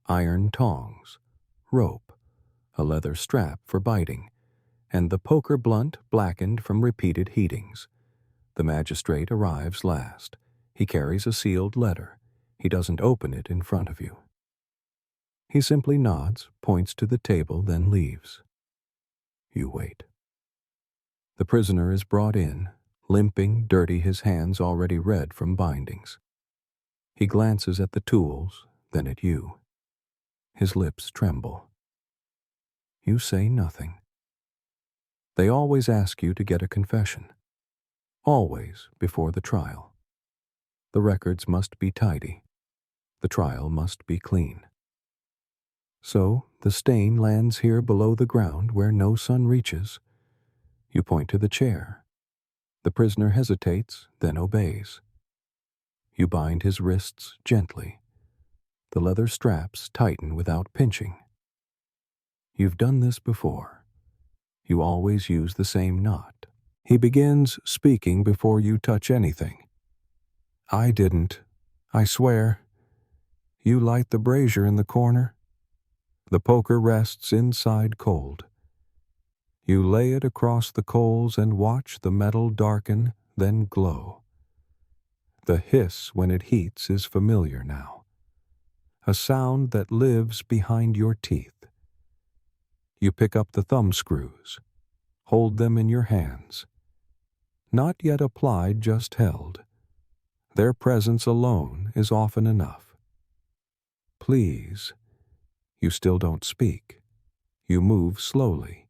iron tongs, rope, a leather strap for biting, and the poker blunt blackened from repeated heatings. The magistrate arrives last. He carries a sealed letter. He doesn't open it in front of you. He simply nods, points to the table, then leaves. You wait. The prisoner is brought in, limping, dirty, his hands already red from bindings. He glances at the tools, then at you. His lips tremble. You say nothing. They always ask you to get a confession. Always before the trial. The records must be tidy. The trial must be clean. So the stain lands here below the ground where no sun reaches. You point to the chair. The prisoner hesitates, then obeys. You bind his wrists gently. The leather straps tighten without pinching. You've done this before. You always use the same knot. He begins speaking before you touch anything. I didn't. I swear. You light the brazier in the corner. The poker rests inside cold. You lay it across the coals and watch the metal darken, then glow. The hiss when it heats is familiar now. A sound that lives behind your teeth. You pick up the thumb screws. Hold them in your hands. Not yet applied, just held. Their presence alone is often enough. Please. You still don't speak. You move slowly.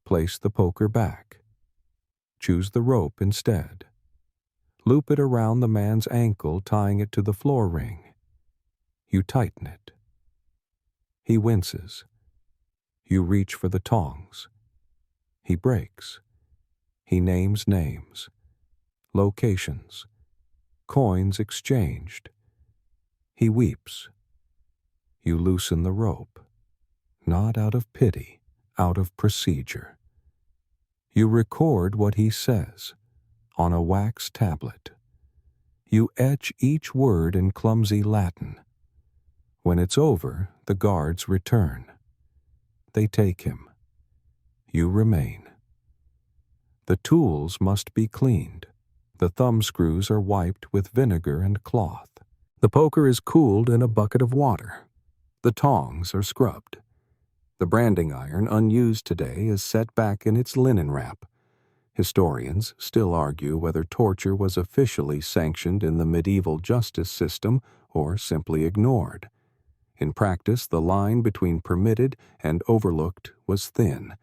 Place the poker back. Choose the rope instead. Loop it around the man's ankle, tying it to the floor ring. You tighten it. He winces. You reach for the tongs. He breaks. He names names, locations, coins exchanged. He weeps. You loosen the rope, not out of pity, out of procedure. You record what he says on a wax tablet. You etch each word in clumsy Latin. When it's over, the guards return. They take him. You remain. The tools must be cleaned. The thumb screws are wiped with vinegar and cloth. The poker is cooled in a bucket of water. The tongs are scrubbed. The branding iron, unused today, is set back in its linen wrap. Historians still argue whether torture was officially sanctioned in the medieval justice system or simply ignored. In practice, the line between permitted and overlooked was thin,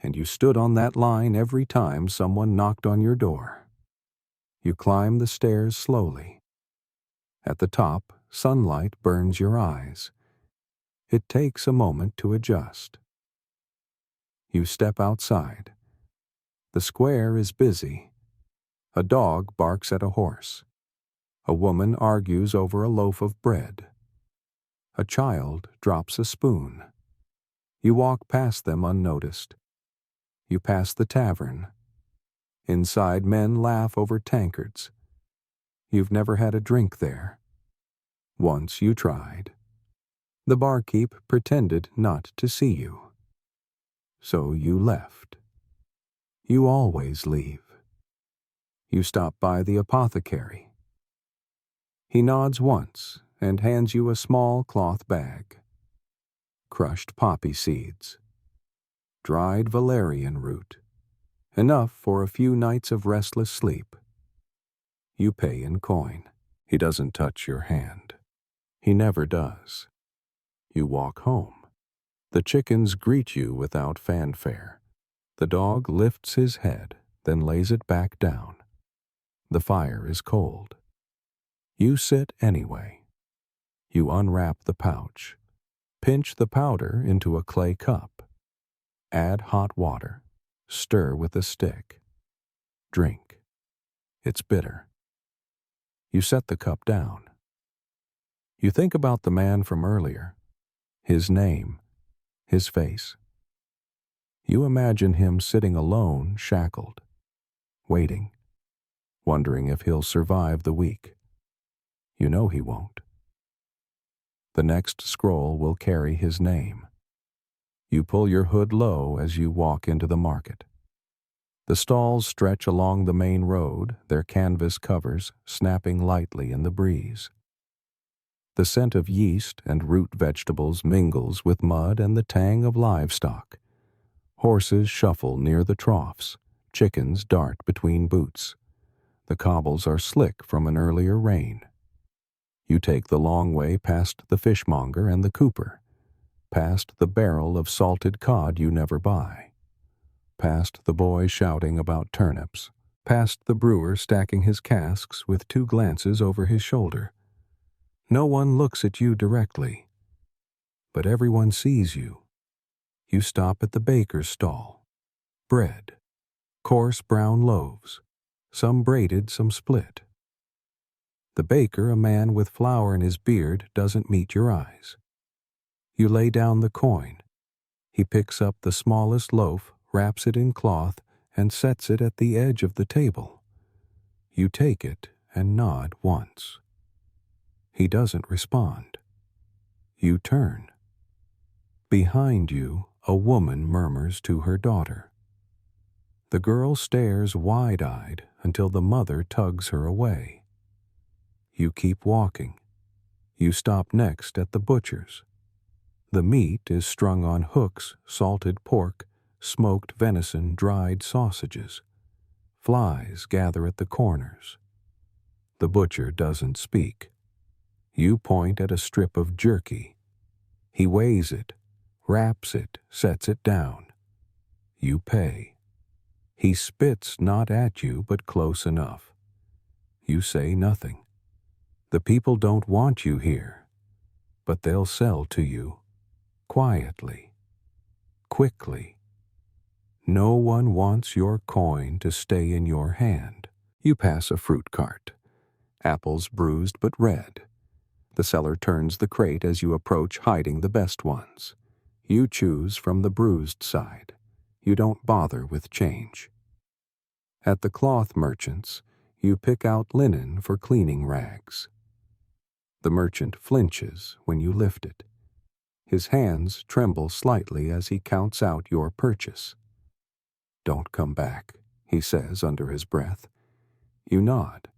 and you stood on that line every time someone knocked on your door. You climb the stairs slowly. At the top, sunlight burns your eyes. It takes a moment to adjust. You step outside. The square is busy. A dog barks at a horse. A woman argues over a loaf of bread. A child drops a spoon. You walk past them unnoticed. You pass the tavern. Inside, men laugh over tankards. You've never had a drink there. Once you tried. The barkeep pretended not to see you. So you left. You always leave. You stop by the apothecary. He nods once and hands you a small cloth bag. Crushed poppy seeds. Dried valerian root. Enough for a few nights of restless sleep. You pay in coin. He doesn't touch your hand. He never does. You walk home. The chickens greet you without fanfare. The dog lifts his head, then lays it back down. The fire is cold. You sit anyway. You unwrap the pouch. Pinch the powder into a clay cup. Add hot water. Stir with a stick. Drink. It's bitter. You set the cup down. You think about the man from earlier, his name, his face. You imagine him sitting alone, shackled, waiting, wondering if he'll survive the week. You know he won't. The next scroll will carry his name. You pull your hood low as you walk into the market. The stalls stretch along the main road, their canvas covers snapping lightly in the breeze. The scent of yeast and root vegetables mingles with mud and the tang of livestock. Horses shuffle near the troughs. Chickens dart between boots. The cobbles are slick from an earlier rain. You take the long way past the fishmonger and the cooper, past the barrel of salted cod you never buy, past the boy shouting about turnips, past the brewer stacking his casks with 2 glances over his shoulder. No one looks at you directly, but everyone sees you. You stop at the baker's stall. Bread, coarse brown loaves, some braided, some split. The baker, a man with flour in his beard, doesn't meet your eyes. You lay down the coin. He picks up the smallest loaf, wraps it in cloth, and sets it at the edge of the table. You take it and nod once. He doesn't respond. You turn. Behind you, a woman murmurs to her daughter. The girl stares wide-eyed until the mother tugs her away. You keep walking. You stop next at the butcher's. The meat is strung on hooks, salted pork, smoked venison, dried sausages. Flies gather at the corners. The butcher doesn't speak. You point at a strip of jerky. He weighs it, wraps it, sets it down. You pay. He spits not at you, but close enough. You say nothing. The people don't want you here, but they'll sell to you, quietly, quickly. No one wants your coin to stay in your hand. You pass a fruit cart. Apples bruised but red. The seller turns the crate as you approach, hiding the best ones. You choose from the bruised side. You don't bother with change. At the cloth merchant's, you pick out linen for cleaning rags. The merchant flinches when you lift it. His hands tremble slightly as he counts out your purchase. "Don't come back," he says under his breath. You nod.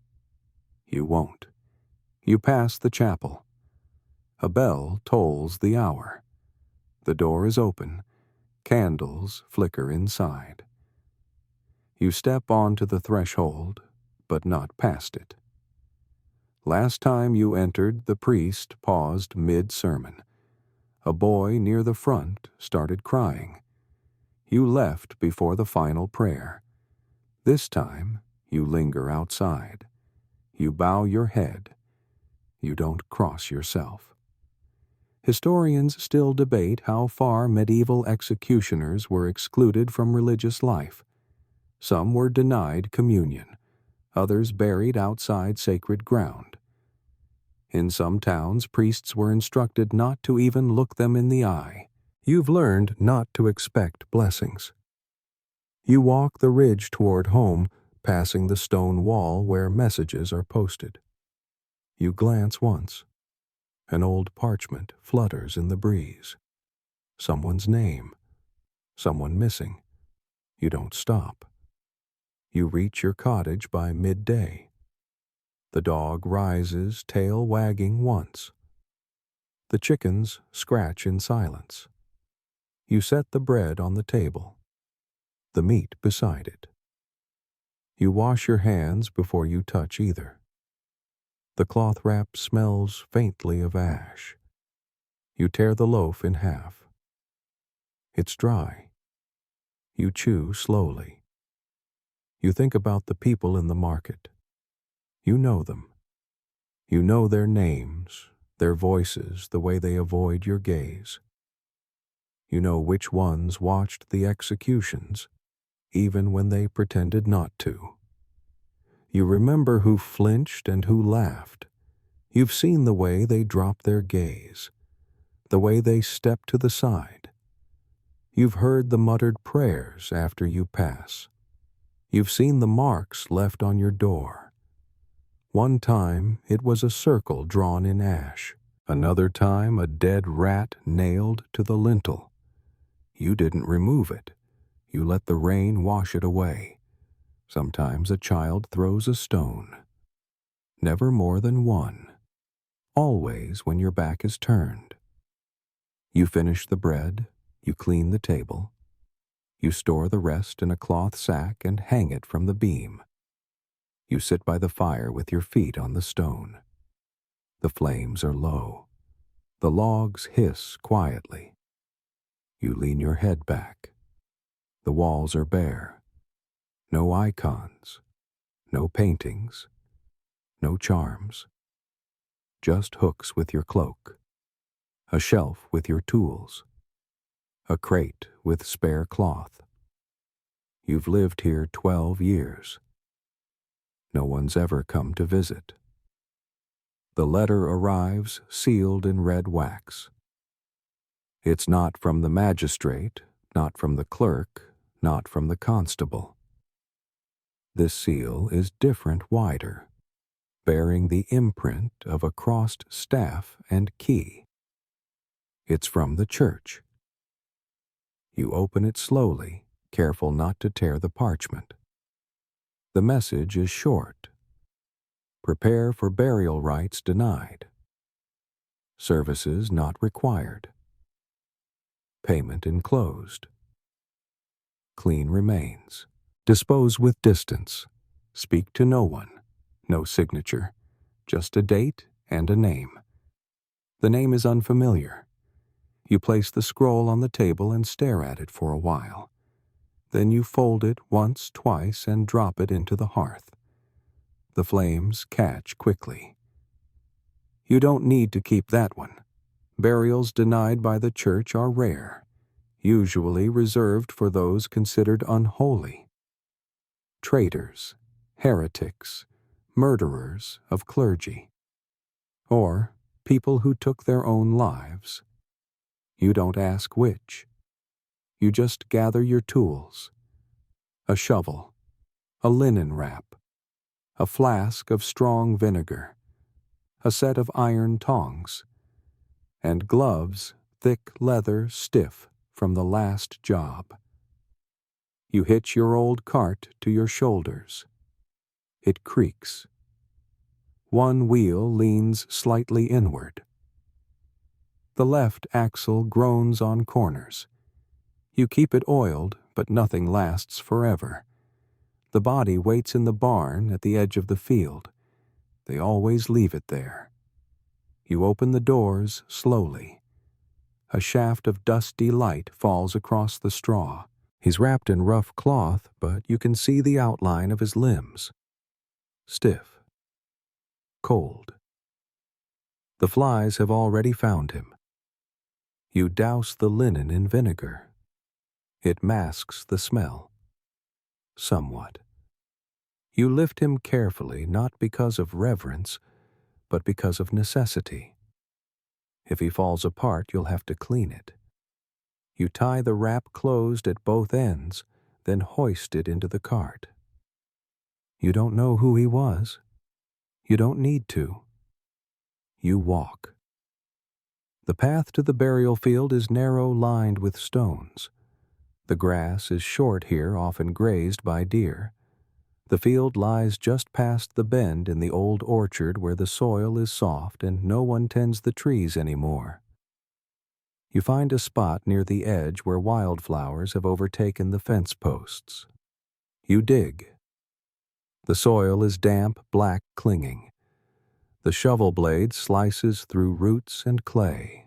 You won't. You pass the chapel. A bell tolls the hour. The door is open. Candles flicker inside. You step onto the threshold, but not past it. Last time you entered, the priest paused mid-sermon. A boy near the front started crying. You left before the final prayer. This time, you linger outside. You bow your head. You don't cross yourself. Historians still debate how far medieval executioners were excluded from religious life. Some were denied communion, others buried outside sacred ground. In some towns, priests were instructed not to even look them in the eye. You've learned not to expect blessings. You walk the ridge toward home, passing the stone wall where messages are posted. You glance once. An old parchment flutters in the breeze. Someone's name. Someone missing. You don't stop. You reach your cottage by midday. The dog rises, tail wagging once. The chickens scratch in silence. You set the bread on the table, the meat beside it. You wash your hands before you touch either. The cloth wrap smells faintly of ash. You tear the loaf in half. It's dry. You chew slowly. You think about the people in the market. You know them. You know their names, their voices the way they avoid your gaze. You know which ones watched the executions, even when they pretended not to. You remember who flinched and who laughed. You've seen the way they dropped their gaze, the way they stepped to the side. You've heard the muttered prayers after you pass. You've seen the marks left on your door. One time it was a circle drawn in ash. Another time a dead rat nailed to the lintel. You didn't remove it. You let the rain wash it away. Sometimes a child throws a stone. Never more than one. Always when your back is turned. You finish the bread. You clean the table. You store the rest in a cloth sack and hang it from the beam. You sit by the fire with your feet on the stone. The flames are low. The logs hiss quietly. You lean your head back. The walls are bare. No icons. No paintings. No charms. Just hooks with your cloak. A shelf with your tools. A crate with spare cloth. You've lived here 12 years. No one's ever come to visit. The letter arrives sealed in red wax. It's not from the magistrate, not from the clerk, not from the constable. This seal is different wider, bearing the imprint of a crossed staff and key. It's from the church. You open it slowly, careful not to tear the parchment. The message is short. Prepare for burial rites denied. Services not required. Payment enclosed. Clean remains. Dispose with distance. Speak to no one. No signature. Just a date and a name. The name is unfamiliar. You place the scroll on the table and stare at it for a while. Then you fold it once, twice, and drop it into the hearth. The flames catch quickly. You don't need to keep that one. Burials denied by the church are rare, usually reserved for those considered unholy. Traitors, heretics, murderers of clergy, or people who took their own lives. You don't ask which. You just gather your tools. A shovel, a linen wrap, a flask of strong vinegar, a set of iron tongs, and gloves, thick leather, stiff from the last job. You hitch your old cart to your shoulders. It creaks. One wheel leans slightly inward. The left axle groans on corners. You keep it oiled, but nothing lasts forever. The body waits in the barn at the edge of the field. They always leave it there. You open the doors slowly. A shaft of dusty light falls across the straw. He's wrapped in rough cloth, but you can see the outline of his limbs. Stiff. Cold. The flies have already found him. You douse the linen in vinegar. It masks the smell. Somewhat. You lift him carefully, not because of reverence, but because of necessity. If he falls apart, you'll have to clean it. You tie the wrap closed at both ends, then hoist it into the cart. You don't know who he was. You don't need to. You walk. The path to the burial field is narrow, lined with stones. The grass is short here, often grazed by deer. The field lies just past the bend in the old orchard where the soil is soft and no one tends the trees anymore. You find a spot near the edge where wildflowers have overtaken the fence posts. You dig. The soil is damp, black, clinging. The shovel blade slices through roots and clay.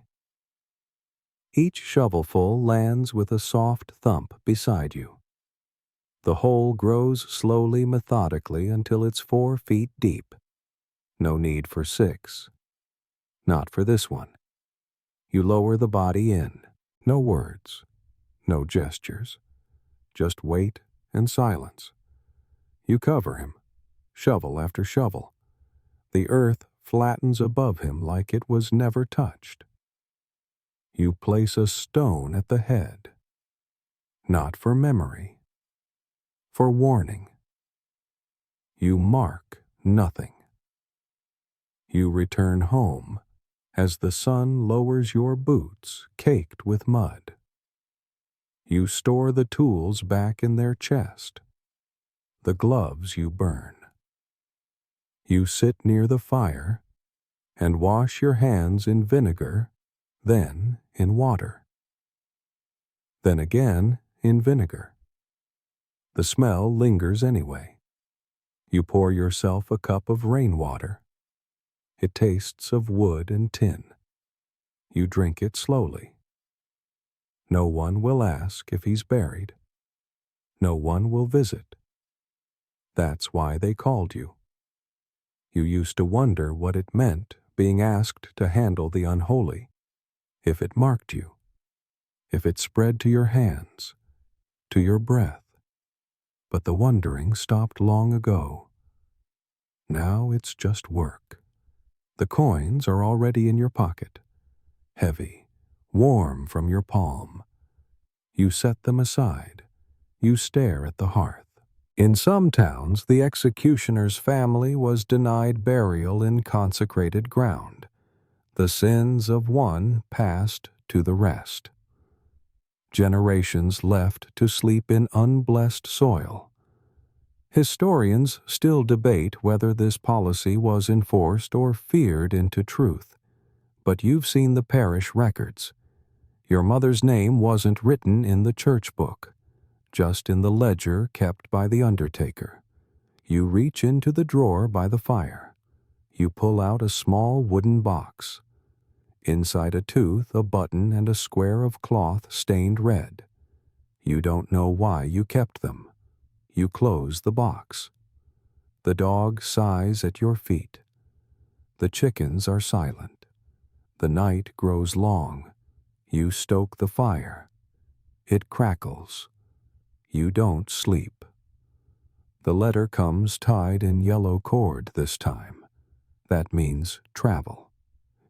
Each shovelful lands with a soft thump beside you. The hole grows slowly, methodically, until it's 4 feet deep. No need for 6. Not for this one. You lower the body in. No words, no gestures, just weight and silence. You cover him, shovel after shovel. The earth flattens above him like it was never touched. You place a stone at the head, not for memory, for warning. You mark nothing. You return home as the sun lowers your boots caked with mud. You store the tools back in their chest, the gloves you burn. You sit near the fire and wash your hands in vinegar, then in water, then again in vinegar. The smell lingers anyway. You pour yourself a cup of rainwater. It tastes of wood and tin. You drink it slowly. No one will ask if he's buried. No one will visit. That's why they called you. You used to wonder what it meant being asked to handle the unholy, if it marked you, if it spread to your hands, to your breath. But the wondering stopped long ago. Now it's just work. The coins are already in your pocket, heavy, warm from your palm. You set them aside. You stare at the hearth. In some towns, the executioner's family was denied burial in consecrated ground. The sins of one passed to the rest. Generations left to sleep in unblessed soil. Historians still debate whether this policy was enforced or feared into truth. But you've seen the parish records. Your mother's name wasn't written in the church book, just in the ledger kept by the undertaker. You reach into the drawer by the fire. You pull out a small wooden box. Inside a tooth, a button, and a square of cloth stained red. You don't know why you kept them. You close the box. The dog sighs at your feet. The chickens are silent. The night grows long. You stoke the fire. It crackles. You don't sleep. The letter comes tied in yellow cord this time. That means travel.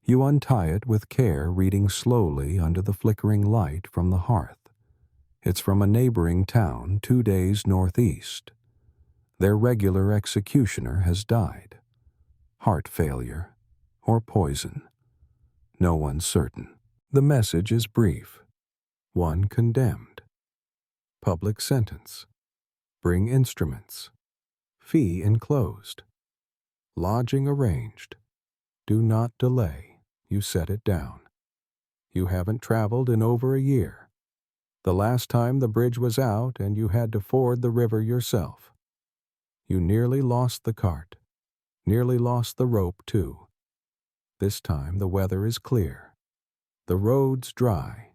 You untie it with care, reading slowly under the flickering light from the hearth. It's from a neighboring town 2 days northeast. Their regular executioner has died. Heart failure or poison. No one's certain. The message is brief. One condemned. Public sentence. Bring instruments. Fee enclosed. Lodging arranged. Do not delay. You set it down. You haven't traveled in over a year. The last time the bridge was out and you had to ford the river yourself. You nearly lost the cart. Nearly lost the rope, too. This time the weather is clear. The road's dry.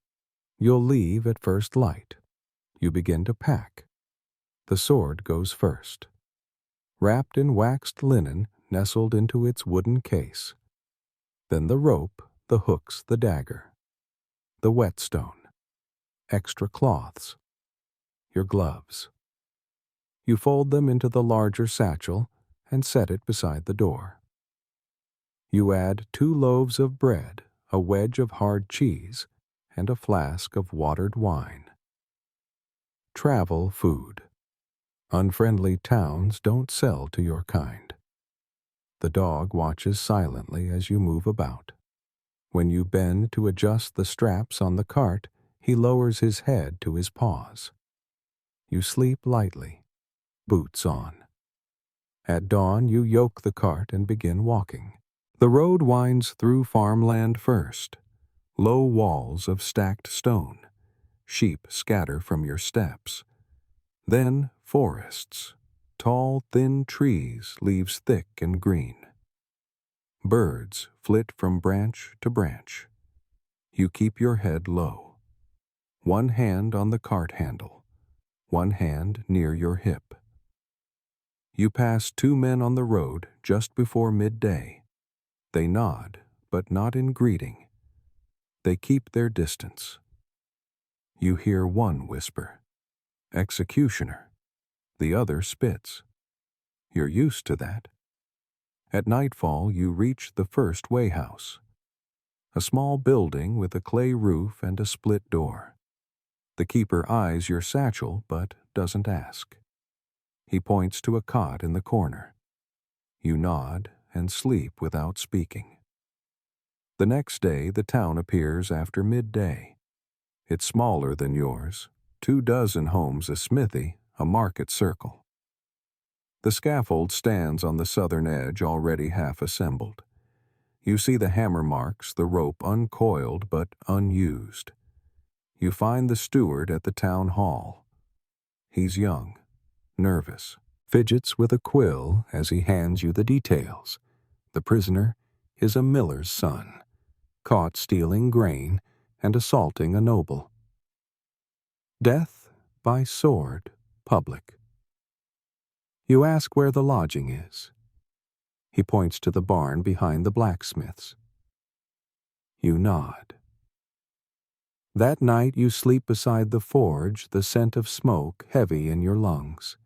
You'll leave at first light. You begin to pack. The sword goes first. Wrapped in waxed linen, nestled into its wooden case. Then the rope, the hooks, the dagger. The whetstone. Extra cloths. Your gloves. You fold them into the larger satchel and set it beside the door. You add 2 loaves of bread, a wedge of hard cheese, and a flask of watered wine. Travel food. Unfriendly towns don't sell to your kind. The dog watches silently as you move about. When you bend to adjust the straps on the cart, he lowers his head to his paws. You sleep lightly, boots on. At dawn, you yoke the cart and begin walking. The road winds through farmland first. Low walls of stacked stone. Sheep scatter from your steps. Then forests. Tall, thin trees, leaves thick and green. Birds flit from branch to branch. You keep your head low. One hand on the cart handle. One hand near your hip. You pass 2 men on the road just before midday. They nod, but not in greeting. They keep their distance. You hear one whisper, "Executioner." The other spits. You're used to that. At nightfall, you reach the first weighhouse, a small building with a clay roof and a split door. The keeper eyes your satchel but doesn't ask. He points to a cot in the corner. You nod and sleep without speaking. The next day, the town appears after midday. It's smaller than yours, 24 homes, a smithy, a market circle. The scaffold stands on the southern edge, already half assembled. You see the hammer marks, the rope uncoiled but unused. You find the steward at the town hall. He's young, nervous, fidgets with a quill as he hands you the details. The prisoner is a miller's son, caught stealing grain and assaulting a noble. Death by sword, public. You ask where the lodging is. He points to the barn behind the blacksmith's. You nod. That night you sleep beside the forge, the scent of smoke heavy in your lungs.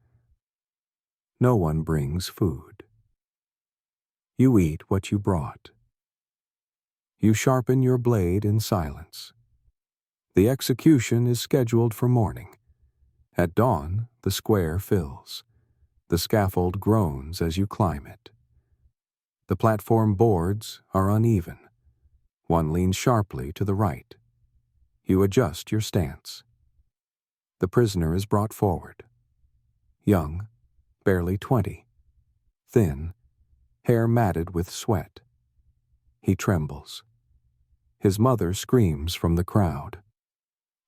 No one brings food. You eat what you brought. You sharpen your blade in silence. The execution is scheduled for morning. At dawn, the square fills. The scaffold groans as you climb it. The platform boards are uneven. One leans sharply to the right. You adjust your stance. The prisoner is brought forward. Young, barely 20. Thin, hair matted with sweat. He trembles. His mother screams from the crowd.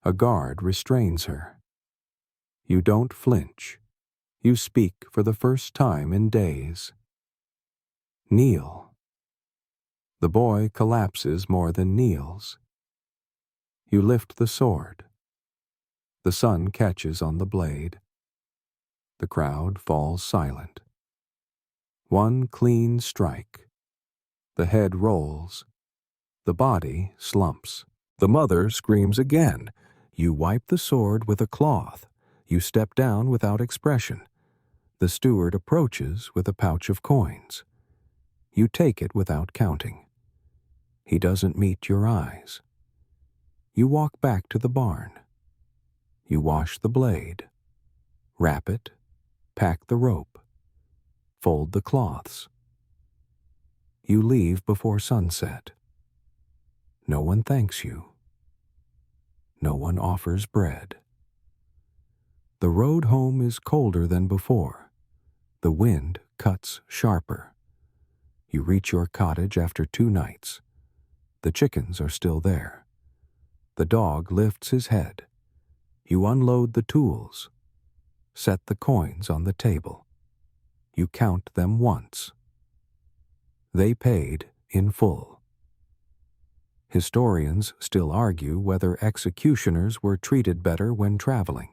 A guard restrains her. You don't flinch. You speak for the first time in days. Kneel. The boy collapses more than kneels. You lift the sword. The sun catches on the blade. The crowd falls silent. One clean strike. The head rolls. The body slumps. The mother screams again. You wipe the sword with a cloth. You step down without expression. The steward approaches with a pouch of coins. You take it without counting. He doesn't meet your eyes. You walk back to the barn. You wash the blade. Wrap it. Pack the rope. Fold the cloths. You leave before sunset. No one thanks you. No one offers bread. The road home is colder than before. The wind cuts sharper. You reach your cottage after 2 nights. The chickens are still there. The dog lifts his head. You unload the tools. Set the coins on the table. You count them once. They paid in full. Historians still argue whether executioners were treated better when traveling.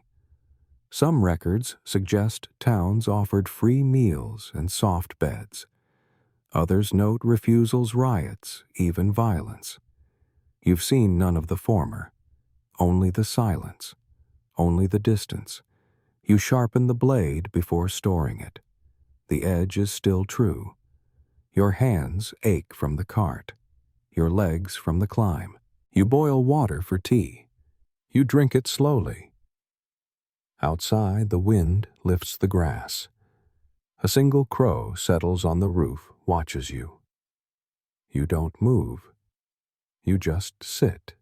Some records suggest towns offered free meals and soft beds. Others note refusals, riots, even violence. You've seen none of the former. Only the silence. Only the distance. You sharpen the blade before storing it. The edge is still true. Your hands ache from the cart. Your legs from the climb. You boil water for tea. You drink it slowly. Outside, the wind lifts the grass. A single crow settles on the roof, watches you. You don't move. You just sit.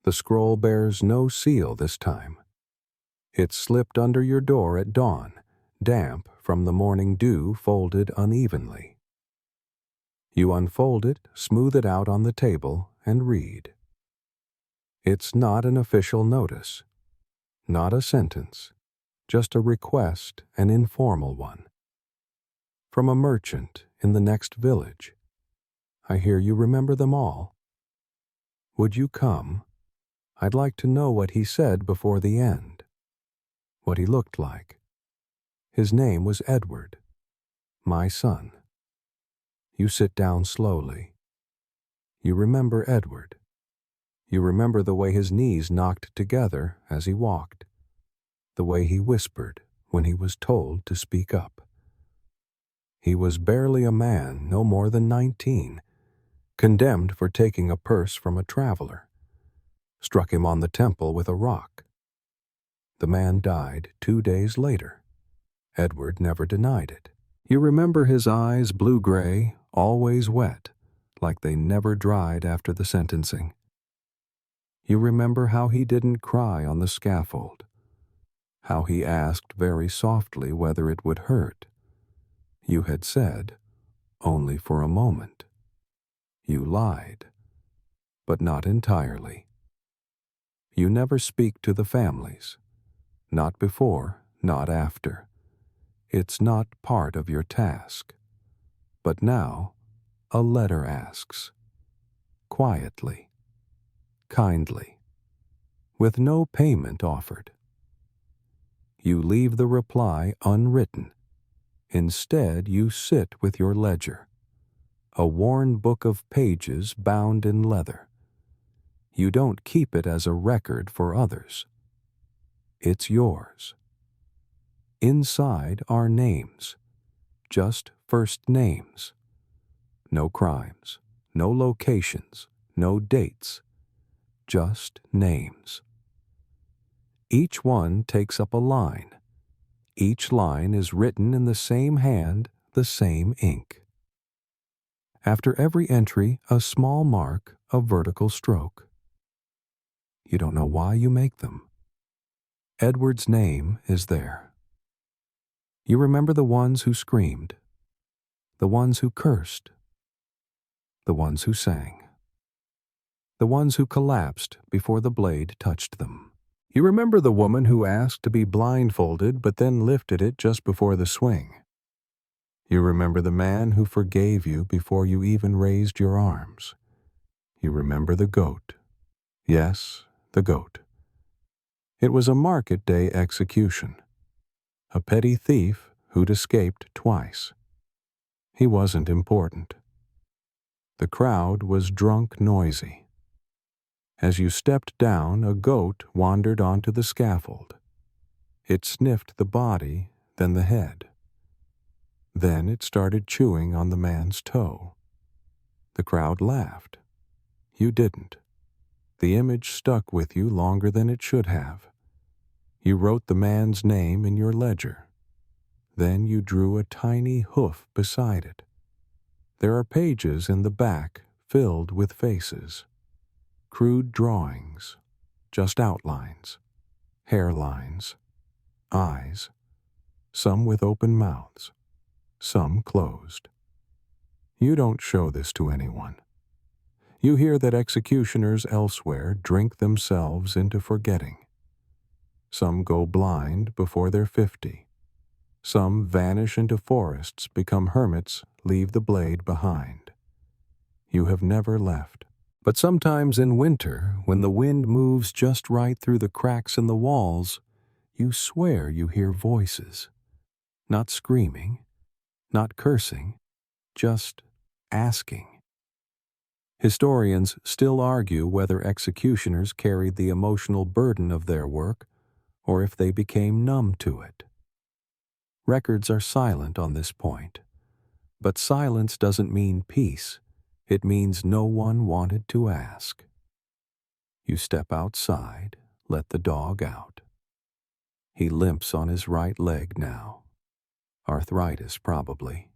The scroll bears no seal this time. It slipped under your door at dawn, damp from the morning dew folded unevenly. You unfold it, smooth it out on the table, and read. It's not an official notice, not a sentence, just a request, an informal one. From a merchant in the next village. I hear you remember them all. Would you come? I'd like to know what he said before the end. What he looked like. His name was Edward. My son. You sit down slowly. You remember Edward. You remember the way his knees knocked together as he walked, the way he whispered when he was told to speak up. He was barely a man, no more than 19, condemned for taking a purse from a traveler. Struck him on the temple with a rock. The man died 2 days later. Edward never denied it. You remember his eyes blue-gray, always wet, like they never dried after the sentencing. You remember how he didn't cry on the scaffold, how he asked very softly whether it would hurt. You had said, only for a moment. You lied, but not entirely. You never speak to the families, not before, not after. It's not part of your task. But now, a letter asks, quietly, kindly, with no payment offered. You leave the reply unwritten. Instead, you sit with your ledger, a worn book of pages bound in leather. You don't keep it as a record for others. It's yours. Inside are names, just first names. No crimes, no locations, no dates, just names. Each one takes up a line. Each line is written in the same hand, the same ink. After every entry, a small mark, a vertical stroke. You don't know why you make them. Edward's name is there. You remember the ones who screamed, the ones who cursed, the ones who sang, the ones who collapsed before the blade touched them. You remember the woman who asked to be blindfolded but then lifted it just before the swing. You remember the man who forgave you before you even raised your arms. You remember the goat. Yes, the goat. It was a market day execution. A petty thief who'd escaped twice. He wasn't important. The crowd was drunk noisy. As you stepped down, a goat wandered onto the scaffold. It sniffed the body, then the head. Then it started chewing on the man's toe. The crowd laughed. You didn't. The image stuck with you longer than it should have. You wrote the man's name in your ledger. Then you drew a tiny hoof beside it. There are pages in the back filled with faces. Crude drawings, just outlines, hairlines, eyes, some with open mouths, some closed. You don't show this to anyone. You hear that executioners elsewhere drink themselves into forgetting. Some go blind before they're 50. Some vanish into forests, become hermits, leave the blade behind. You have never left. But sometimes in winter, when the wind moves just right through the cracks in the walls, you swear you hear voices. Not screaming, not cursing, just asking. Historians still argue whether executioners carried the emotional burden of their work or if they became numb to it. Records are silent on this point, but silence doesn't mean peace. It means no one wanted to ask. You step outside, let the dog out. He limps on his right leg now. Arthritis, probably.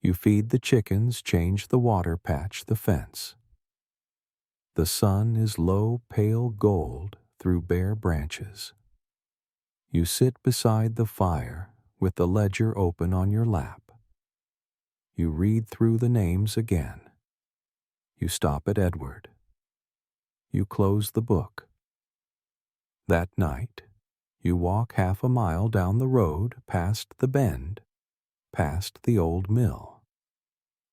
You feed the chickens, change the water patch, the fence. The sun is low, pale gold through bare branches. You sit beside the fire with the ledger open on your lap. You read through the names again. You stop at Edward. You close the book. That night, you walk half a mile down the road, past the bend, past the old mill.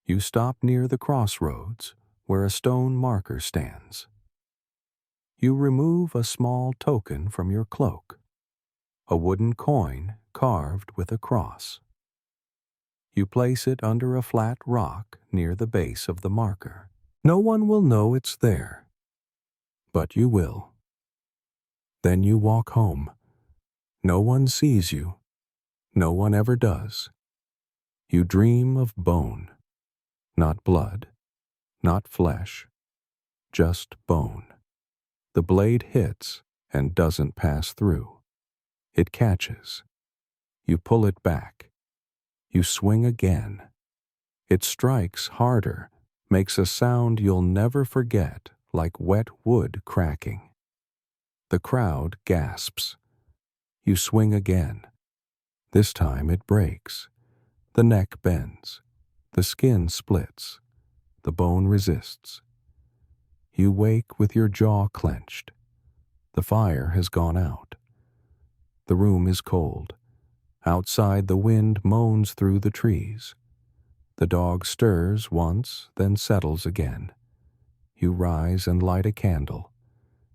You stop near the crossroads, where a stone marker stands. You remove a small token from your cloak, a wooden coin carved with a cross. You place it under a flat rock near the base of the marker. No one will know it's there, but you will. Then you walk home. No one sees you. No one ever does. You dream of bone, not blood, not flesh, just bone. The blade hits and doesn't pass through. It catches. You pull it back. You swing again. It strikes harder, makes a sound you'll never forget, like wet wood cracking. The crowd gasps. You swing again. This time it breaks. The neck bends. The skin splits. The bone resists. You wake with your jaw clenched. The fire has gone out. The room is cold. Outside, the wind moans through the trees. The dog stirs once, then settles again. You rise and light a candle.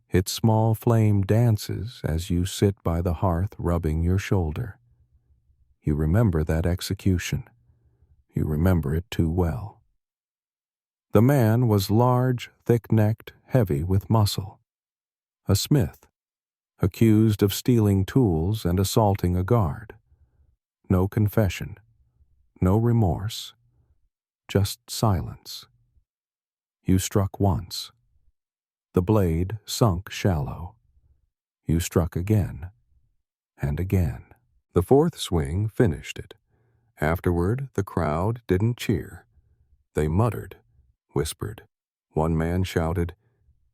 Its small flame dances as you sit by the hearth rubbing your shoulder. You remember that execution. You remember it too well. The man was large, thick-necked, heavy with muscle. A smith, accused of stealing tools and assaulting a guard. No confession, no remorse, just silence. You struck once. The blade sunk shallow. You struck again, and again. The fourth swing finished it. Afterward, the crowd didn't cheer. They muttered, whispered. One man shouted,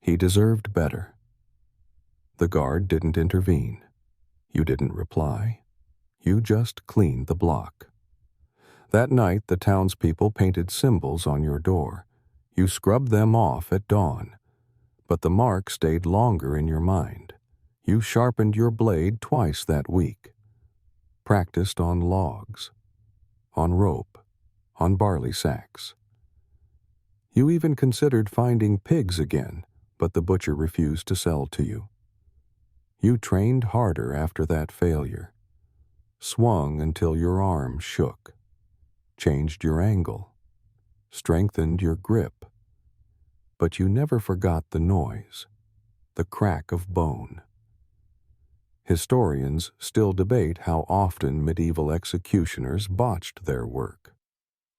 "He deserved better." The guard didn't intervene. You didn't reply. You just cleaned the block. That night, the townspeople painted symbols on your door. You scrubbed them off at dawn. But the mark stayed longer in your mind. You sharpened your blade twice that week. Practiced on logs, on rope, on barley sacks. You even considered finding pigs again, but the butcher refused to sell to you. You trained harder after that failure. Swung until your arm shook. Changed your angle. Strengthened your grip. But you never forgot the noise, the crack of bone. Historians still debate how often medieval executioners botched their work.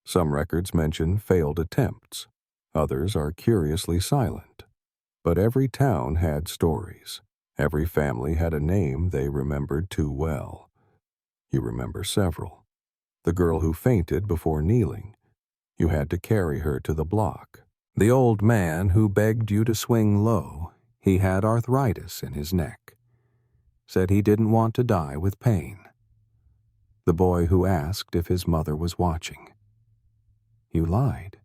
Some records mention failed attempts. Others are curiously silent. But every town had stories. Every family had a name they remembered too well. You remember several. The girl who fainted before kneeling. You had to carry her to the block. The old man who begged you to swing low. He had arthritis in his neck. Said he didn't want to die with pain. The boy who asked if his mother was watching. You lied.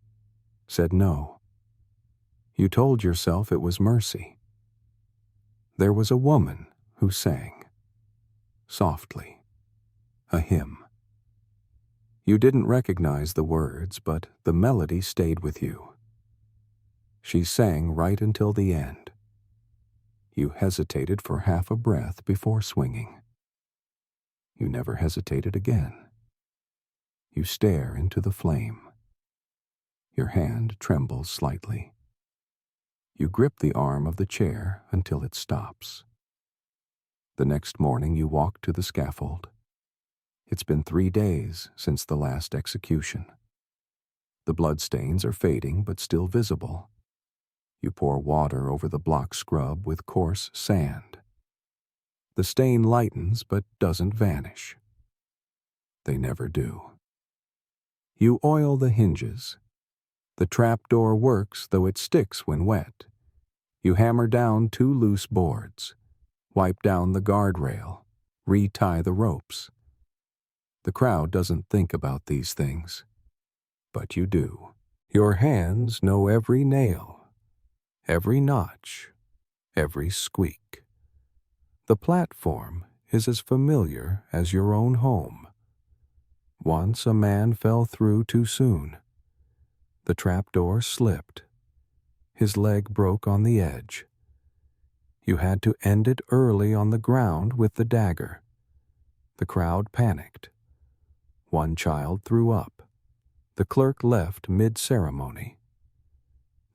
Said no. You told yourself it was mercy. There was a woman who sang. Softly. A hymn. You didn't recognize the words, but the melody stayed with you. She sang right until the end. You hesitated for half a breath before swinging. You never hesitated again. You stare into the flame. Your hand trembles slightly. You grip the arm of the chair until it stops. The next morning you walk to the scaffold. It's been 3 days since the last execution. The bloodstains are fading but still visible. You pour water over the block scrub with coarse sand. The stain lightens but doesn't vanish. They never do. You oil the hinges. The trapdoor works, though it sticks when wet. You hammer down 2 loose boards. Wipe down the guardrail. Retie the ropes. The crowd doesn't think about these things. But you do. Your hands know every nail. Every notch, every squeak. The platform is as familiar as your own home. Once a man fell through too soon. The trapdoor slipped. His leg broke on the edge. You had to end it early on the ground with the dagger. The crowd panicked. One child threw up. The clerk left mid-ceremony.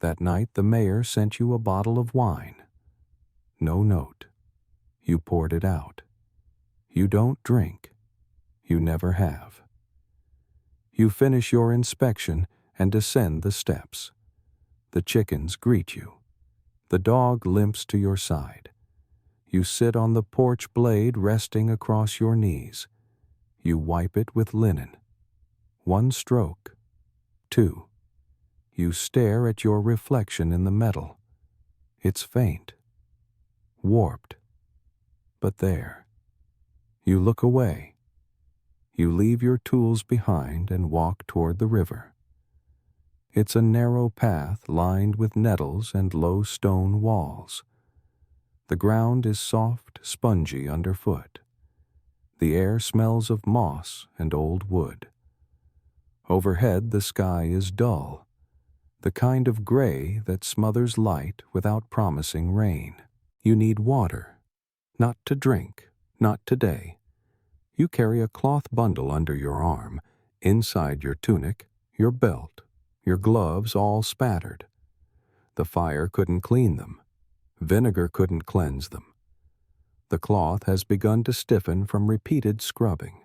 That night the mayor sent you a bottle of wine. No note. You poured it out. You don't drink. You never have. You finish your inspection and descend the steps. The chickens greet you. The dog limps to your side. You sit on the porch blade resting across your knees. You wipe it with linen. 1 stroke. 2. You stare at your reflection in the metal. It's faint. Warped. But there. You look away. You leave your tools behind and walk toward the river. It's a narrow path lined with nettles and low stone walls. The ground is soft, spongy underfoot. The air smells of moss and old wood. Overhead the sky is dull, the kind of gray that smothers light without promising rain. You need water. Not to drink, not today. You carry a cloth bundle under your arm, inside your tunic, your belt, your gloves all spattered. The fire couldn't clean them. Vinegar couldn't cleanse them. The cloth has begun to stiffen from repeated scrubbing.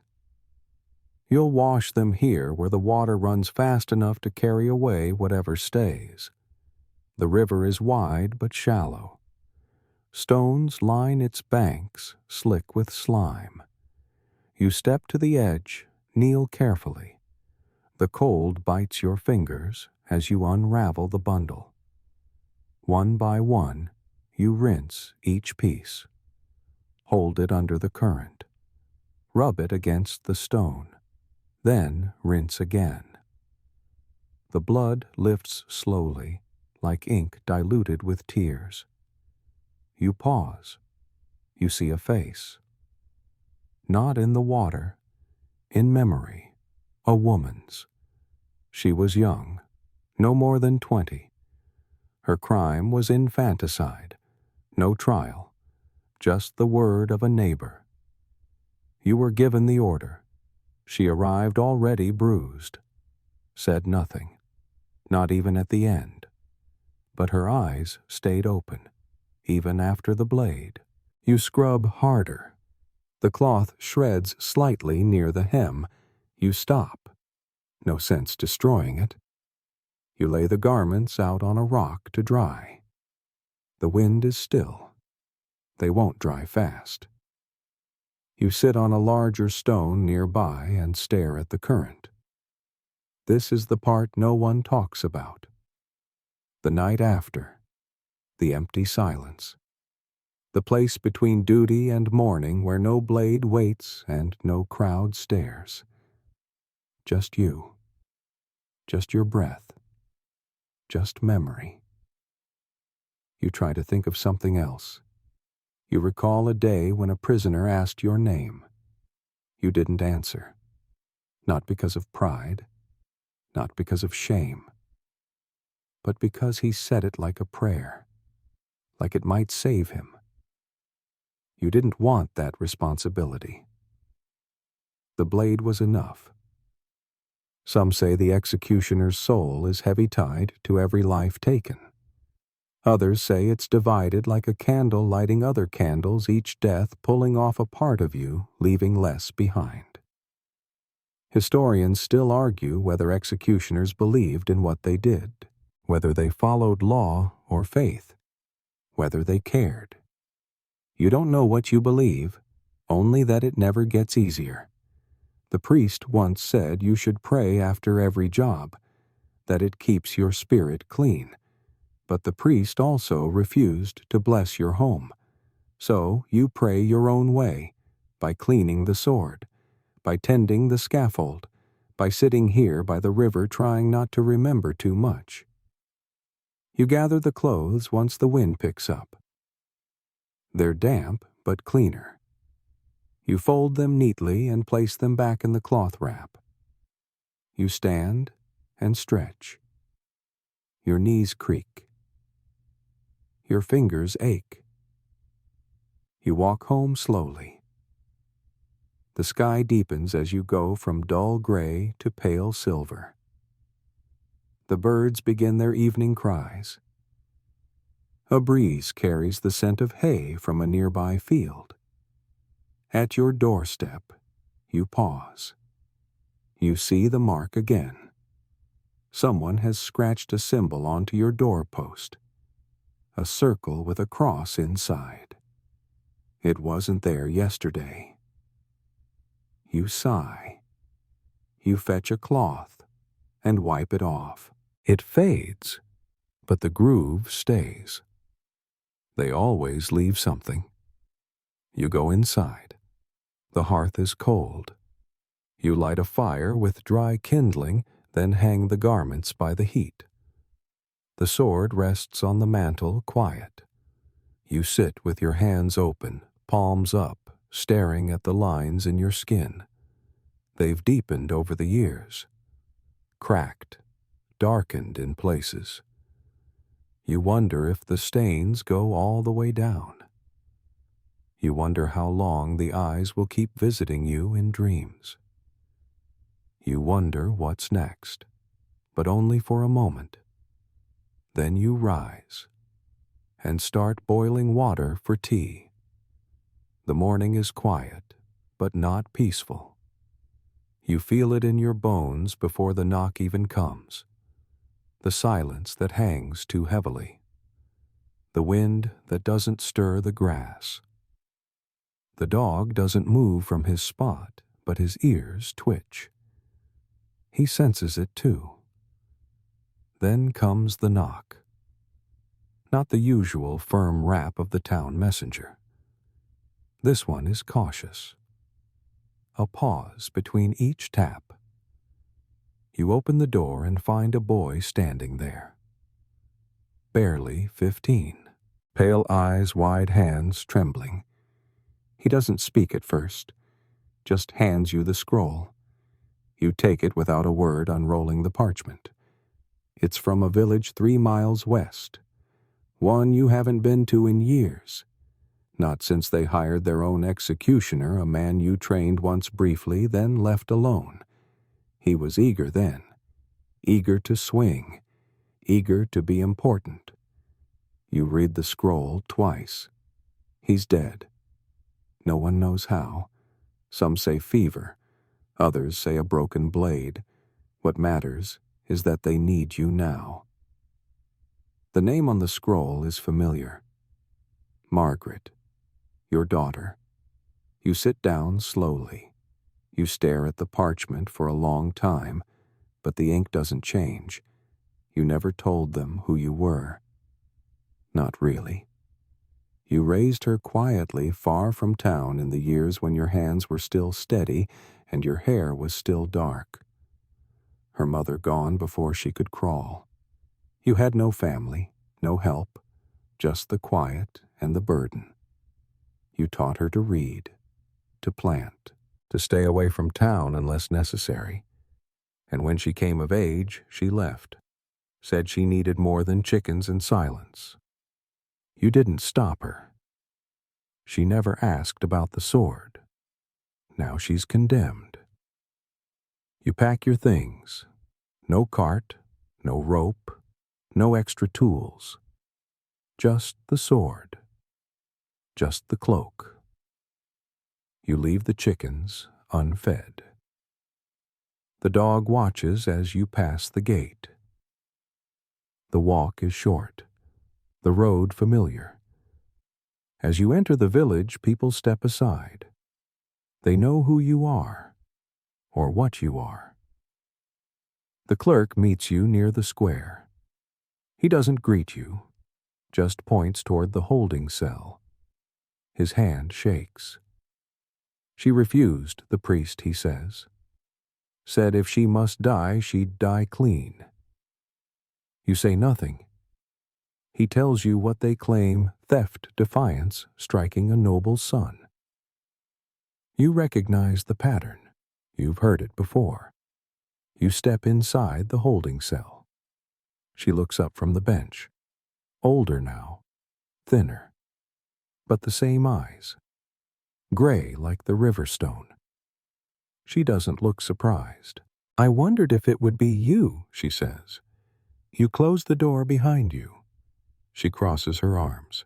You'll wash them here where the water runs fast enough to carry away whatever stays. The river is wide but shallow. Stones line its banks, slick with slime. You step to the edge, kneel carefully. The cold bites your fingers as you unravel the bundle. 1 by 1, you rinse each piece. Hold it under the current. Rub it against the stone. Then rinse again. The blood lifts slowly, like ink diluted with tears. You pause. You see a face. Not in the water, in memory, a woman's. She was young, no more than 20. Her crime was infanticide, no trial, just the word of a neighbor. You were given the order. She arrived already bruised, said nothing, not even at the end, but her eyes stayed open, even after the blade. You scrub harder. The cloth shreds slightly near the hem. You stop. No sense destroying it. You lay the garments out on a rock to dry. The wind is still. They won't dry fast. You sit on a larger stone nearby and stare at the current. This is the part no one talks about. The night after. The empty silence. The place between duty and mourning where no blade waits and no crowd stares. Just you. Just your breath. Just memory. You try to think of something else. You recall a day when a prisoner asked your name. You didn't answer. Not because of pride, not because of shame, but because he said it like a prayer, like it might save him. You didn't want that responsibility. The blade was enough. Some say the executioner's soul is heavy-tied to every life taken. Others say it's divided like a candle lighting other candles, each death pulling off a part of you, leaving less behind. Historians still argue whether executioners believed in what they did, whether they followed law or faith, whether they cared. You don't know what you believe, only that it never gets easier. The priest once said you should pray after every job, that it keeps your spirit clean. But the priest also refused to bless your home. So you pray your own way, by cleaning the sword, by tending the scaffold, by sitting here by the river trying not to remember too much. You gather the clothes once the wind picks up. They're damp, but cleaner. You fold them neatly and place them back in the cloth wrap. You stand and stretch. Your knees creak. Your fingers ache. You walk home slowly. The sky deepens as you go from dull gray to pale silver. The birds begin their evening cries. A breeze carries the scent of hay from a nearby field. At your doorstep, you pause. You see the mark again. Someone has scratched a symbol onto your doorpost, a circle with a cross inside. It wasn't there yesterday. You sigh. You fetch a cloth and wipe it off. It fades, but the groove stays. They always leave something. You go inside. The hearth is cold. You light a fire with dry kindling, then hang the garments by the heat. The sword rests on the mantel, quiet. You sit with your hands open, palms up, staring at the lines in your skin. They've deepened over the years, cracked, darkened in places. You wonder if the stains go all the way down. You wonder how long the eyes will keep visiting you in dreams. You wonder what's next, but only for a moment. Then you rise and start boiling water for tea. The morning is quiet, but not peaceful. You feel it in your bones before the knock even comes. The silence that hangs too heavily. The wind that doesn't stir the grass. The dog doesn't move from his spot, but his ears twitch. He senses it too. Then comes the knock. Not the usual firm rap of the town messenger. This one is cautious. A pause between each tap. You open the door and find a boy standing there. Barely 15. Pale eyes, wide hands, trembling. He doesn't speak at first, just hands you the scroll. You take it without a word, unrolling the parchment. It's from a village 3 miles west, one you haven't been to in years. Not since they hired their own executioner, a man you trained once briefly, then left alone. He was eager then, eager to swing, eager to be important. You read the scroll twice. He's dead. No one knows how. Some say fever. Others say a broken blade. What matters is that they need you now. The name on the scroll is familiar. Margaret, your daughter. You sit down slowly. You stare at the parchment for a long time, but the ink doesn't change. You never told them who you were. Not really. You raised her quietly far from town in the years when your hands were still steady and your hair was still dark. Her mother gone before she could crawl. You had no family, no help, just the quiet and the burden. You taught her to read, to plant, to stay away from town unless necessary. And when she came of age, she left, said she needed more than chickens and silence. You didn't stop her. She never asked about the sword. Now she's condemned. You pack your things. No cart, no rope, no extra tools. Just the sword. Just the cloak. You leave the chickens unfed. The dog watches as you pass the gate. The walk is short, the road familiar. As you enter the village, people step aside. They know who you are, or what you are. The clerk meets you near the square. He doesn't greet you, just points toward the holding cell. His hand shakes. She refused, the priest, he says. Said if she must die, she'd die clean. You say nothing. He tells you what they claim theft defiance striking a noble son. You recognize the pattern. You've heard it before. You step inside the holding cell. She looks up from the bench. Older now, thinner, but the same eyes. Gray like the river stone. She doesn't look surprised. I wondered if it would be you, she says. You close the door behind you. She crosses her arms.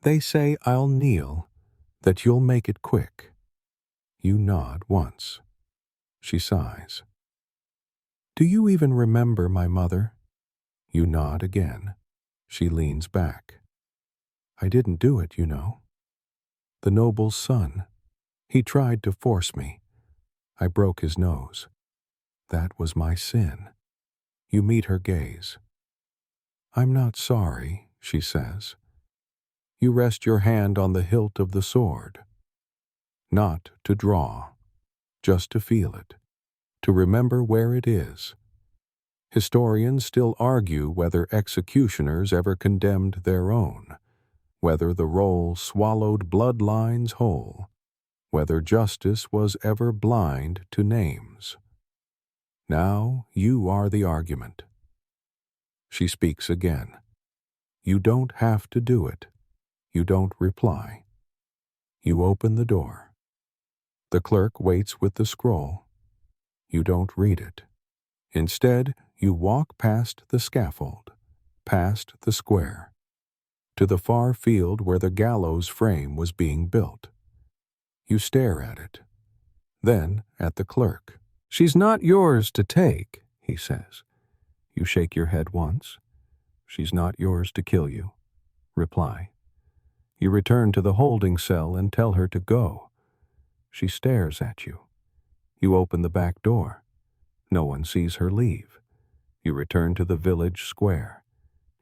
They say I'll kneel, that you'll make it quick. You nod once. She sighs. Do you even remember my mother? You nod again. She leans back. I didn't do it, you know. The noble's son. He tried to force me. I broke his nose. That was my sin. You meet her gaze. I'm not sorry, she says. You rest your hand on the hilt of the sword. Not to draw, just to feel it, to remember where it is. Historians still argue whether executioners ever condemned their own, whether the roll swallowed bloodlines whole, whether justice was ever blind to names. Now you are the argument. She speaks again. You don't have to do it. You don't reply. You open the door. The clerk waits with the scroll. You don't read it. Instead, you walk past the scaffold, past the square, to the far field where the gallows frame was being built. You stare at it, then at the clerk. She's not yours to take, he says. You shake your head once. She's not yours to kill you. Reply. You return to the holding cell and tell her to go. She stares at you. You open the back door. No one sees her leave. You return to the village square.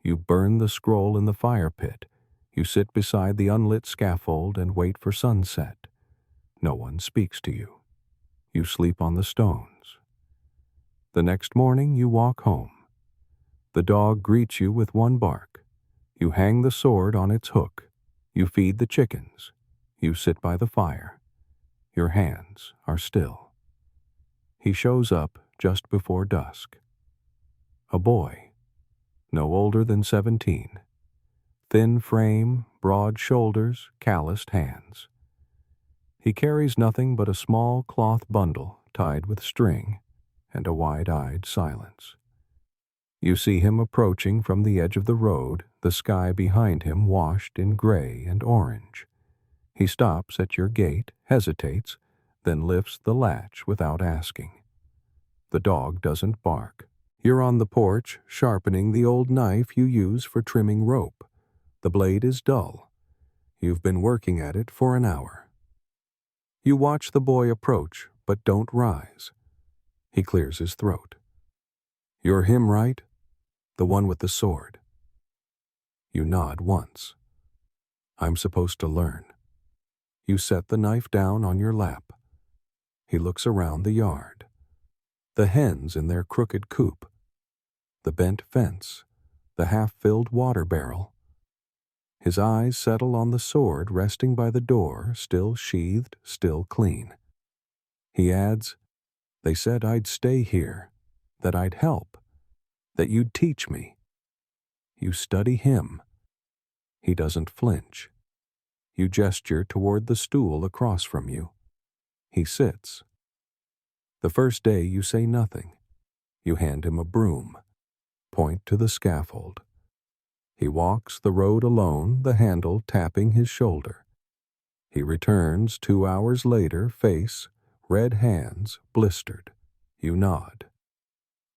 You burn the scroll in the fire pit. You sit beside the unlit scaffold and wait for sunset. No one speaks to you. You sleep on the stones. The next morning you walk home. The dog greets you with one bark. You hang the sword on its hook. You feed the chickens. You sit by the fire. Your hands are still. He shows up just before dusk. A boy, no older than 17. Thin frame, broad shoulders, calloused hands. He carries nothing but a small cloth bundle tied with string and a wide-eyed silence. You see him approaching from the edge of the road, the sky behind him washed in gray and orange. He stops at your gate, hesitates, then lifts the latch without asking. The dog doesn't bark. You're on the porch, sharpening the old knife you use for trimming rope. The blade is dull. You've been working at it for an hour. You watch the boy approach, but don't rise. He clears his throat. You're him, right? The one with the sword. You nod once. I'm supposed to learn. You set the knife down on your lap. He looks around the yard. The hens in their crooked coop. The bent fence. The half-filled water barrel. His eyes settle on the sword resting by the door, still sheathed, still clean. He adds, They said I'd stay here, that I'd help, that you'd teach me. You study him. He doesn't flinch. You gesture toward the stool across from you. He sits. The first day you say nothing. You hand him a broom. Point to the scaffold. He walks the road alone, the handle tapping his shoulder. He returns 2 hours later, face, red hands, blistered. You nod.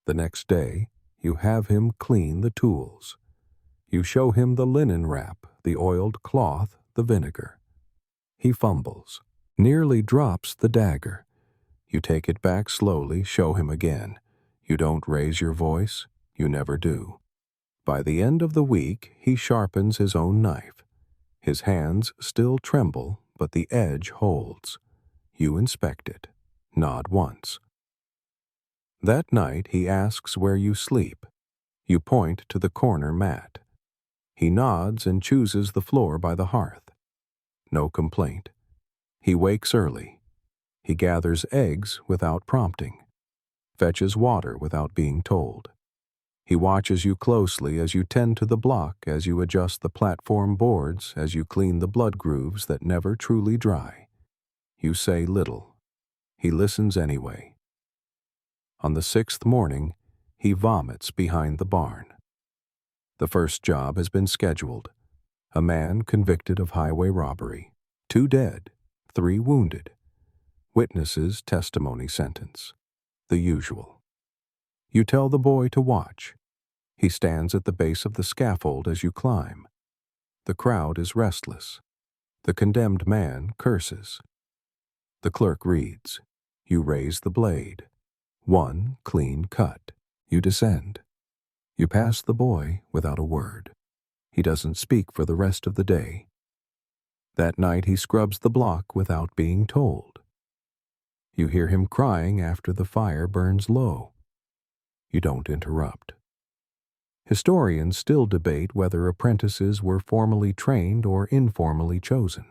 The next day, you have him clean the tools. You show him the linen wrap, the oiled cloth, the vinegar. He fumbles, nearly drops the dagger. You take it back slowly, show him again. You don't raise your voice. You never do. By the end of the week, he sharpens his own knife. His hands still tremble, but the edge holds. You inspect it. Nod once. That night, he asks where you sleep. You point to the corner mat. He nods and chooses the floor by the hearth. No complaint. He wakes early. He gathers eggs without prompting. Fetches water without being told. He watches you closely as you tend to the block, as you adjust the platform boards, as you clean the blood grooves that never truly dry. You say little. He listens anyway. On the 6th morning, He vomits behind the barn. The first job has been scheduled. A man convicted of highway robbery. 2 dead, 3 wounded. Witnesses' testimony sentence. The usual. You tell the boy to watch. He stands at the base of the scaffold as you climb. The crowd is restless. The condemned man curses. The clerk reads. You raise the blade. 1 clean cut. You descend. You pass the boy without a word. He doesn't speak for the rest of the day. That night he scrubs the block without being told. You hear him crying after the fire burns low. You don't interrupt. Historians still debate whether apprentices were formally trained or informally chosen.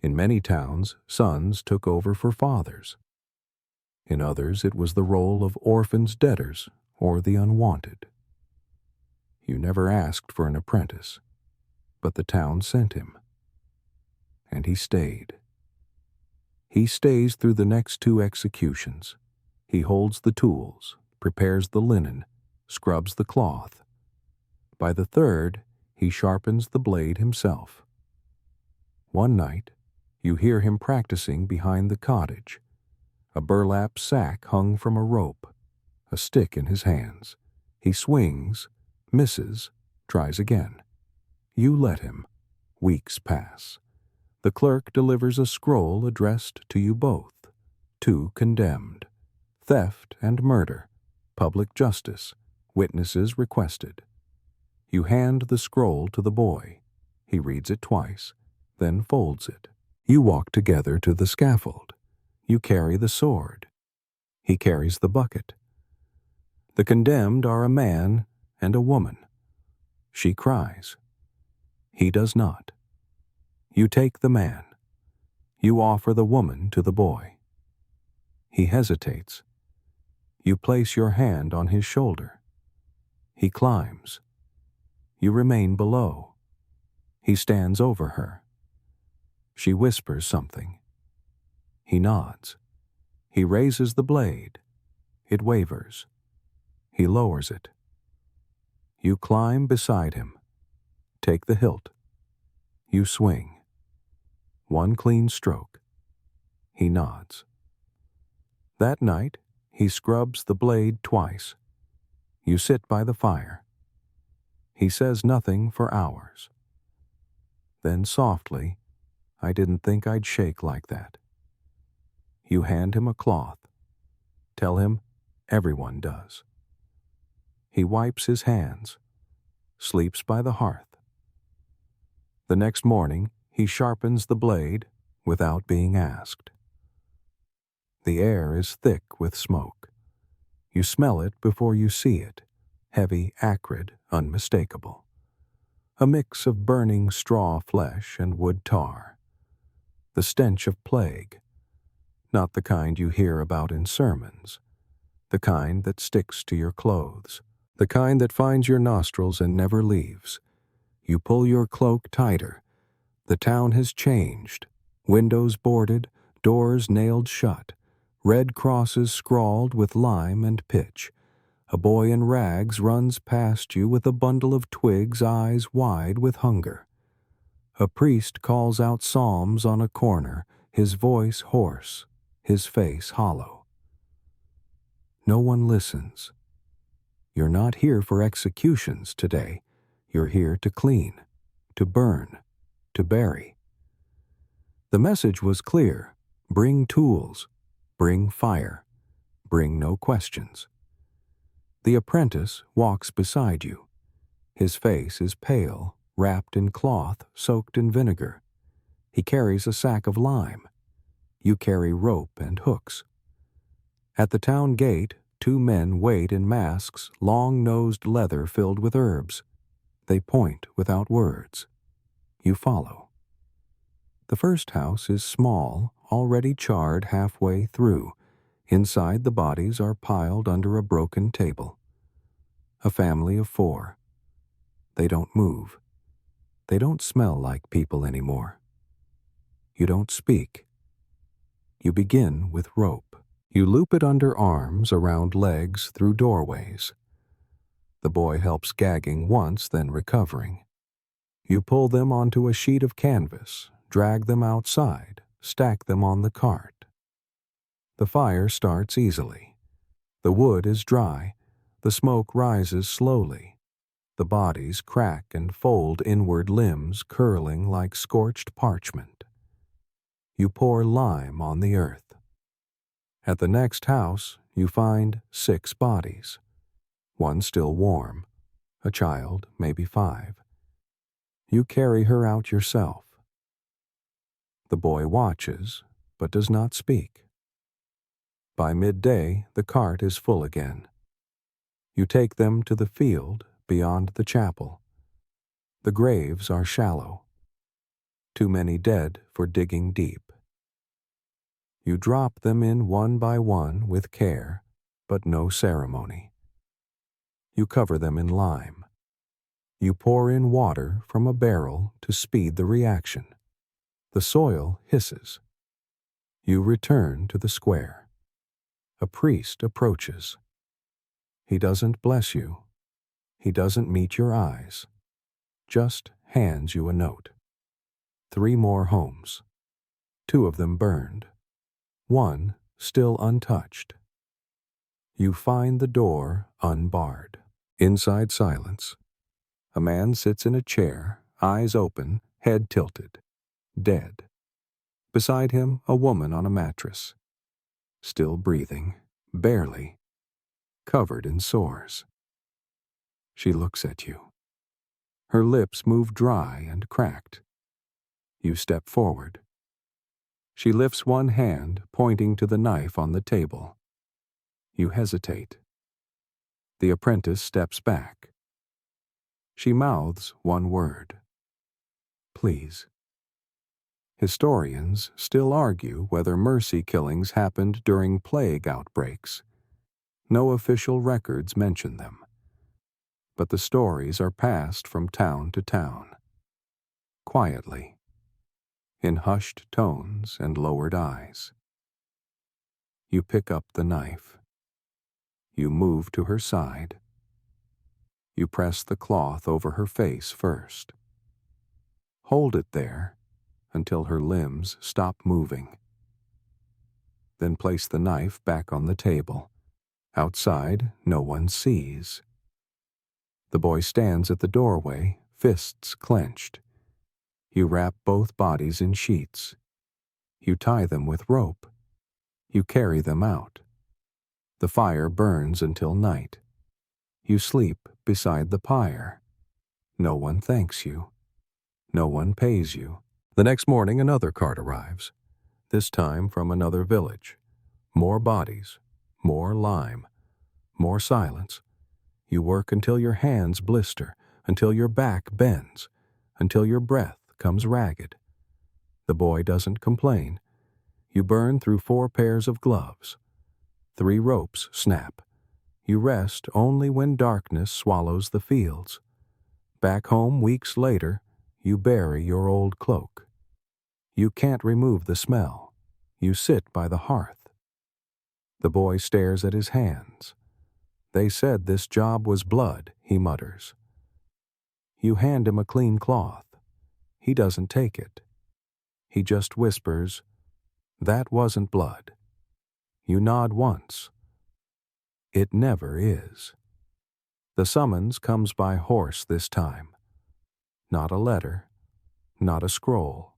In many towns, sons took over for fathers. In others, it was the role of orphans' debtors or the unwanted. You never asked for an apprentice, but the town sent him. And he stayed. He stays through the next 2 executions. He holds the tools, prepares the linen, scrubs the cloth. By the 3rd, he sharpens the blade himself. One night, you hear him practicing behind the cottage, a burlap sack hung from a rope, a stick in his hands. He swings, misses, tries again. You let him. Weeks pass. The clerk delivers a scroll addressed to you both. 2 condemned. Theft and murder. Public justice. Witnesses requested. You hand the scroll to the boy. He reads it twice, then folds it. You walk together to the scaffold. You carry the sword. He carries the bucket. The condemned are a man and a woman. She cries. He does not. You take the man. You offer the woman to the boy. He hesitates. You place your hand on his shoulder. He climbs. You remain below. He stands over her. She whispers something. He nods. He raises the blade. It wavers. He lowers it. You climb beside him. Take the hilt. You swing. 1 clean stroke. He nods. That night, he scrubs the blade twice. You sit by the fire. He says nothing for hours. Then softly, I didn't think I'd shake like that. You hand him a cloth. Tell him everyone does. He wipes his hands, sleeps by the hearth. The next morning, he sharpens the blade without being asked. The air is thick with smoke. You smell it before you see it, heavy, acrid, unmistakable. A mix of burning straw flesh and wood tar. The stench of plague, not the kind you hear about in sermons, the kind that sticks to your clothes, the kind that finds your nostrils and never leaves. You pull your cloak tighter. The town has changed. Windows boarded, doors nailed shut, red crosses scrawled with lime and pitch. A boy in rags runs past you with a bundle of twigs, eyes wide with hunger. A priest calls out psalms on a corner, his voice hoarse, his face hollow. No one listens. You're not here for executions today. You're here to clean, to burn, to bury. The message was clear. Bring tools. Bring fire. Bring no questions. The apprentice walks beside you. His face is pale, wrapped in cloth, soaked in vinegar. He carries a sack of lime. You carry rope and hooks. At the town gate, 2 men wait in masks, long-nosed leather filled with herbs. They point without words. You follow. The first house is small, already charred halfway through. Inside, the bodies are piled under a broken table. A family of 4. They don't move. They don't smell like people anymore. You don't speak. You begin with rope. You loop it under arms, around legs, through doorways. The boy helps gagging once, then recovering. You pull them onto a sheet of canvas, drag them outside, stack them on the cart. The fire starts easily. The wood is dry. The smoke rises slowly. The bodies crack and fold inward, limbs curling like scorched parchment. You pour lime on the earth. At the next house, you find 6 bodies. One still warm, a child, maybe 5. You carry her out yourself. The boy watches, but does not speak. By midday, the cart is full again. You take them to the field beyond the chapel. The graves are shallow. Too many dead for digging deep. You drop them in one by one with care, but no ceremony. You cover them in lime. You pour in water from a barrel to speed the reaction. The soil hisses. You return to the square. A priest approaches. He doesn't bless you. He doesn't meet your eyes. Just hands you a note. 3 more homes. 2 of them burned. 1 still untouched. You find the door unbarred. Inside silence. A man sits in a chair, eyes open, head tilted. Dead. Beside him, a woman on a mattress. Still breathing, barely, covered in sores. She looks at you. Her lips move dry and cracked. You step forward. She lifts one hand, pointing to the knife on the table. You hesitate. The apprentice steps back. She mouths one word. Please. Historians still argue whether mercy killings happened during plague outbreaks. No official records mention them. But the stories are passed from town to town. Quietly, in hushed tones and lowered eyes. You pick up the knife. You move to her side. You press the cloth over her face first. Hold it there until her limbs stop moving. Then place the knife back on the table. Outside, no one sees. The boy stands at the doorway, fists clenched. You wrap both bodies in sheets. You tie them with rope. You carry them out. The fire burns until night. You sleep beside the pyre. No one thanks you. No one pays you. The next morning another cart arrives, this time from another village. More bodies, more lime, more silence. You work until your hands blister, until your back bends, until your breath comes ragged. The boy doesn't complain. You burn through 4 pairs of gloves. 3 ropes snap. You rest only when darkness swallows the fields. Back home weeks later, you bury your old cloak. You can't remove the smell. You sit by the hearth. The boy stares at his hands. They said this job was blood, he mutters. You hand him a clean cloth. He doesn't take it. He just whispers, "That wasn't blood." You nod once. It never is. The summons comes by horse this time. Not a letter, not a scroll.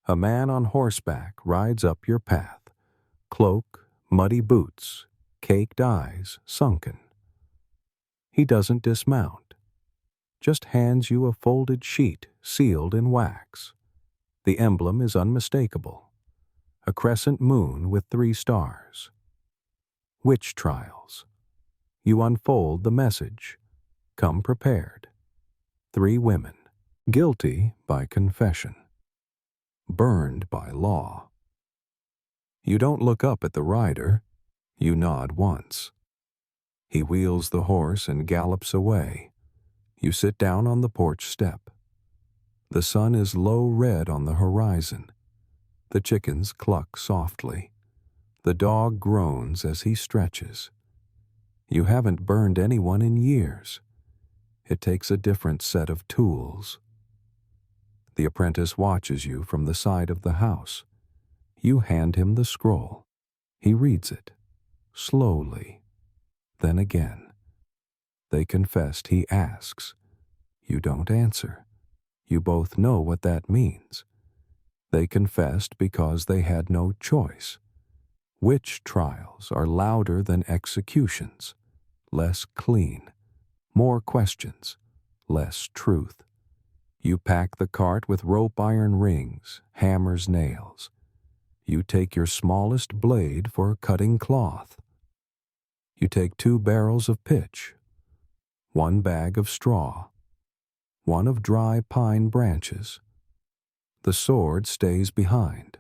A man on horseback rides up your path. Cloak, muddy boots, caked eyes, sunken. He doesn't dismount. Just hands you a folded sheet sealed in wax. The emblem is unmistakable. A crescent moon with 3 stars. Witch trials. You unfold the message. Come prepared. 3 women. Guilty by confession. Burned by law. You don't look up at the rider. You nod once. He wheels the horse and gallops away. You sit down on the porch step. The sun is low red on the horizon. The chickens cluck softly. The dog groans as he stretches. You haven't burned anyone in years. It takes a different set of tools. The apprentice watches you from the side of the house. You hand him the scroll. He reads it, slowly, then again. They confessed. He asks. You don't answer. You both know what that means. They confessed because they had no choice. Witch trials are louder than executions, less clean, more questions, less truth. You pack the cart with rope iron rings, hammers, nails. You take your smallest blade for cutting cloth. You take 2 barrels of pitch, 1 bag of straw, 1 of dry pine branches. The sword stays behind.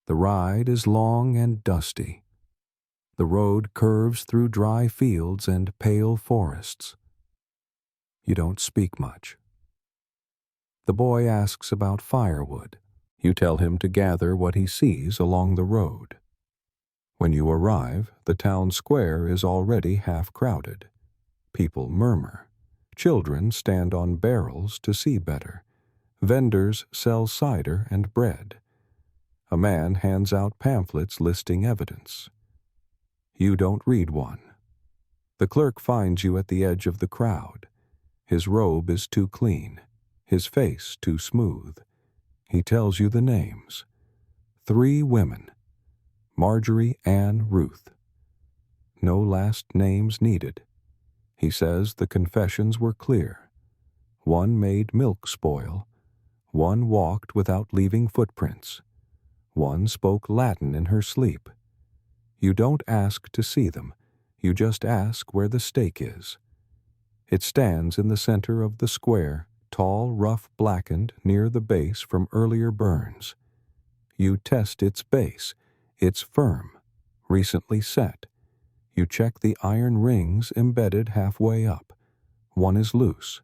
The ride is long and dusty. The road curves through dry fields and pale forests. You don't speak much. The boy asks about firewood. You tell him to gather what he sees along the road. When you arrive, the town square is already half crowded. People murmur. Children stand on barrels to see better. Vendors sell cider and bread. A man hands out pamphlets listing evidence. You don't read one. The clerk finds you at the edge of the crowd. His robe is too clean, his face too smooth. He tells you the names. 3 women, Marjorie, Ann, Ruth. No last names needed. He says the confessions were clear. 1 made milk spoil. 1 walked without leaving footprints. 1 spoke Latin in her sleep. You don't ask to see them. You just ask where the stake is. It stands in the center of the square, tall, rough, blackened, near the base from earlier burns. You test its base. It's firm, recently set. You check the iron rings embedded halfway up. 1 is loose.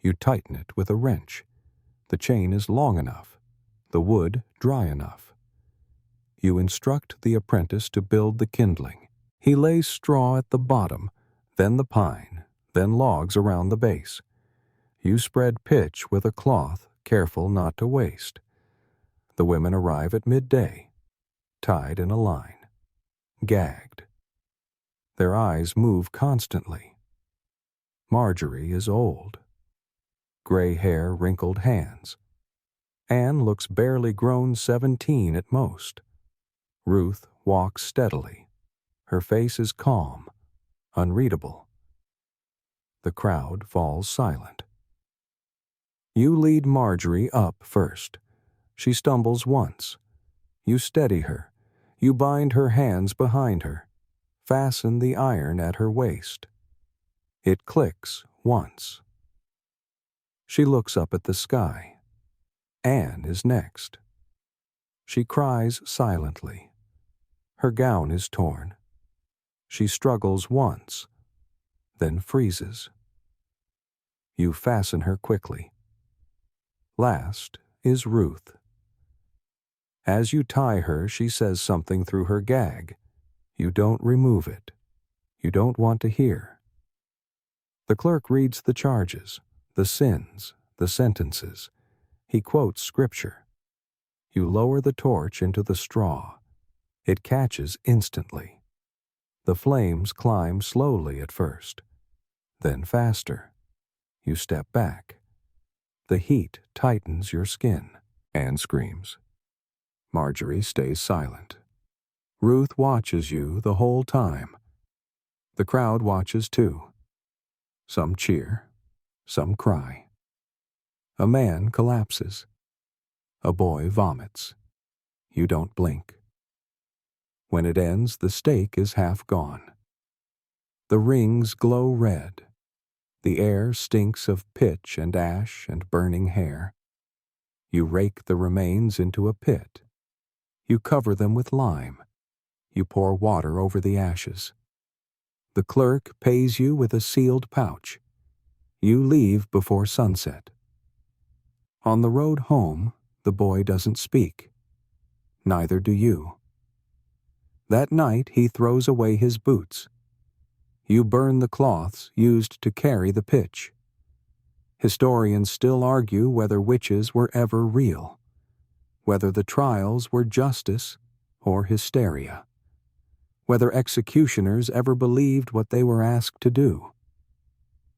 You tighten it with a wrench. The chain is long enough, the wood dry enough. You instruct the apprentice to build the kindling. He lays straw at the bottom, then the pine, then logs around the base. You spread pitch with a cloth, careful not to waste. The women arrive at midday, tied in a line, gagged. Their eyes move constantly. Marjorie is old. Gray hair, wrinkled hands. Anne looks barely grown 17 at most. Ruth walks steadily. Her face is calm, unreadable. The crowd falls silent. You lead Marjorie up first. She stumbles once. You steady her. You bind her hands behind her. Fasten the iron at her waist. It clicks once. She looks up at the sky. Anne is next. She cries silently. Her gown is torn. She struggles once, then freezes. You fasten her quickly. Last is Ruth. As you tie her, she says something through her gag. You don't remove it. You don't want to hear. The clerk reads the charges, the sins, the sentences. He quotes scripture. You lower the torch into the straw. It catches instantly. The flames climb slowly at first, then faster. You step back. The heat tightens your skin. Anne screams. Marjorie stays silent. Ruth watches you the whole time. The crowd watches too. Some cheer, some cry. A man collapses. A boy vomits. You don't blink. When it ends, the stake is half gone. The rings glow red. The air stinks of pitch and ash and burning hair. You rake the remains into a pit. You cover them with lime. You pour water over the ashes. The clerk pays you with a sealed pouch. You leave before sunset. On the road home, the boy doesn't speak. Neither do you. That night he throws away his boots. You burn the cloths used to carry the pitch. Historians still argue whether witches were ever real, whether the trials were justice or hysteria, whether executioners ever believed what they were asked to do.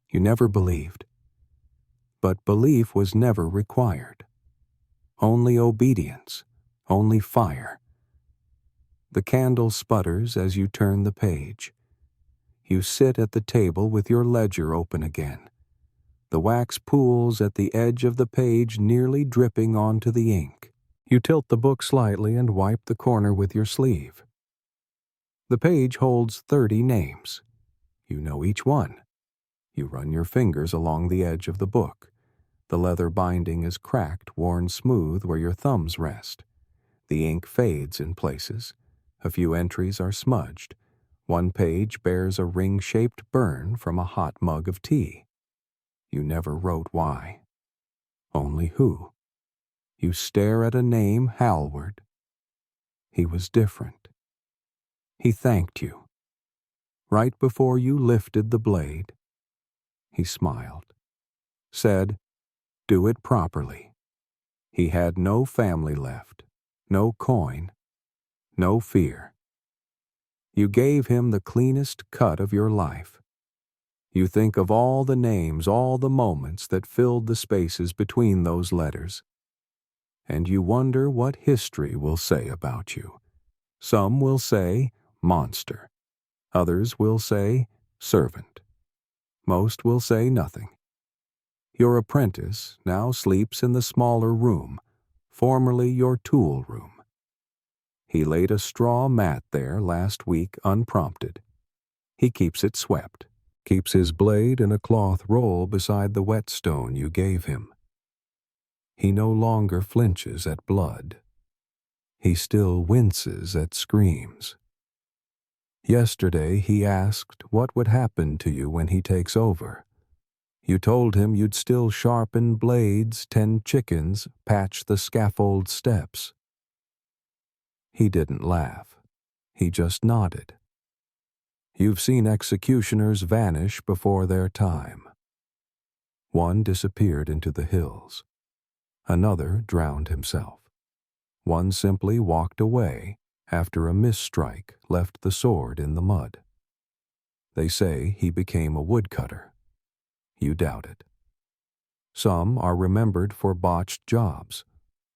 You never believed, but belief was never required. Only obedience, only fire. The candle sputters as you turn the page. You sit at the table with your ledger open again. The wax pools at the edge of the page nearly dripping onto the ink. You tilt the book slightly and wipe the corner with your sleeve. The page holds 30 names. You know each one. You run your fingers along the edge of the book. The leather binding is cracked, worn smooth where your thumbs rest. The ink fades in places. A few entries are smudged. One page bears a ring-shaped burn from a hot mug of tea. You never wrote why. Only who. You stare at a name, Halward. He was different. He thanked you. Right before you lifted the blade, he smiled. Said, "Do it properly." He had no family left, no coin, no fear. You gave him the cleanest cut of your life. You think of all the names, all the moments that filled the spaces between those letters, and you wonder what history will say about you. Some will say, monster. Others will say, servant. Most will say nothing. Your apprentice now sleeps in the smaller room, formerly your tool room. He laid a straw mat there last week unprompted. He keeps it swept, keeps his blade in a cloth roll beside the whetstone you gave him. He no longer flinches at blood. He still winces at screams. Yesterday he asked what would happen to you when he takes over. You told him you'd still sharpen blades, tend chickens, patch the scaffold steps. He didn't laugh. He just nodded. You've seen executioners vanish before their time. One disappeared into the hills. Another drowned himself. One simply walked away after a misstrike left the sword in the mud. They say he became a woodcutter. You doubt it. Some are remembered for botched jobs,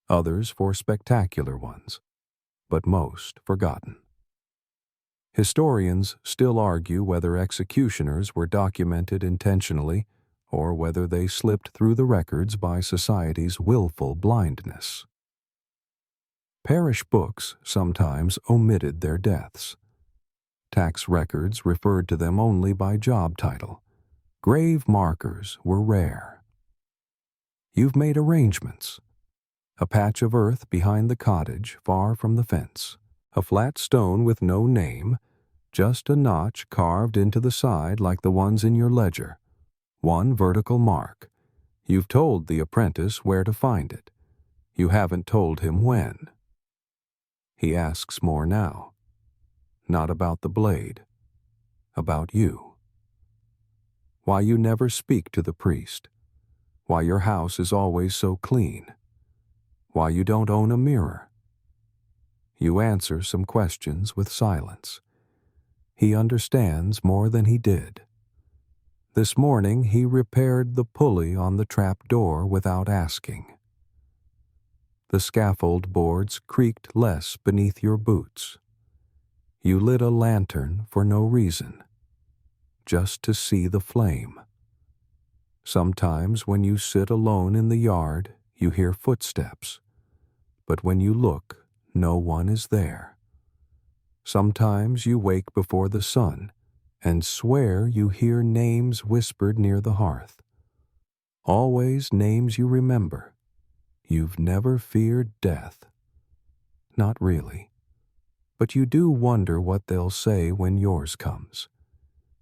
others for spectacular ones, but most forgotten. Historians still argue whether executioners were documented intentionally or whether they slipped through the records by society's willful blindness. Parish books sometimes omitted their deaths. Tax records referred to them only by job title. Grave markers were rare. You've made arrangements. A patch of earth behind the cottage, far from the fence. A flat stone with no name, just a notch carved into the side like the ones in your ledger. One vertical mark. You've told the apprentice where to find it. You haven't told him when. He asks more now. Not about the blade. About you. Why you never speak to the priest. Why your house is always so clean. Why you don't own a mirror. You answer some questions with silence. He understands more than he did. This morning he repaired the pulley on the trap door without asking. The scaffold boards creaked less beneath your boots. You lit a lantern for no reason, just to see the flame. Sometimes when you sit alone in the yard, you hear footsteps, but when you look, no one is there. Sometimes you wake before the sun and swear you hear names whispered near the hearth. Always names you remember. You've never feared death. Not really. But you do wonder what they'll say when yours comes.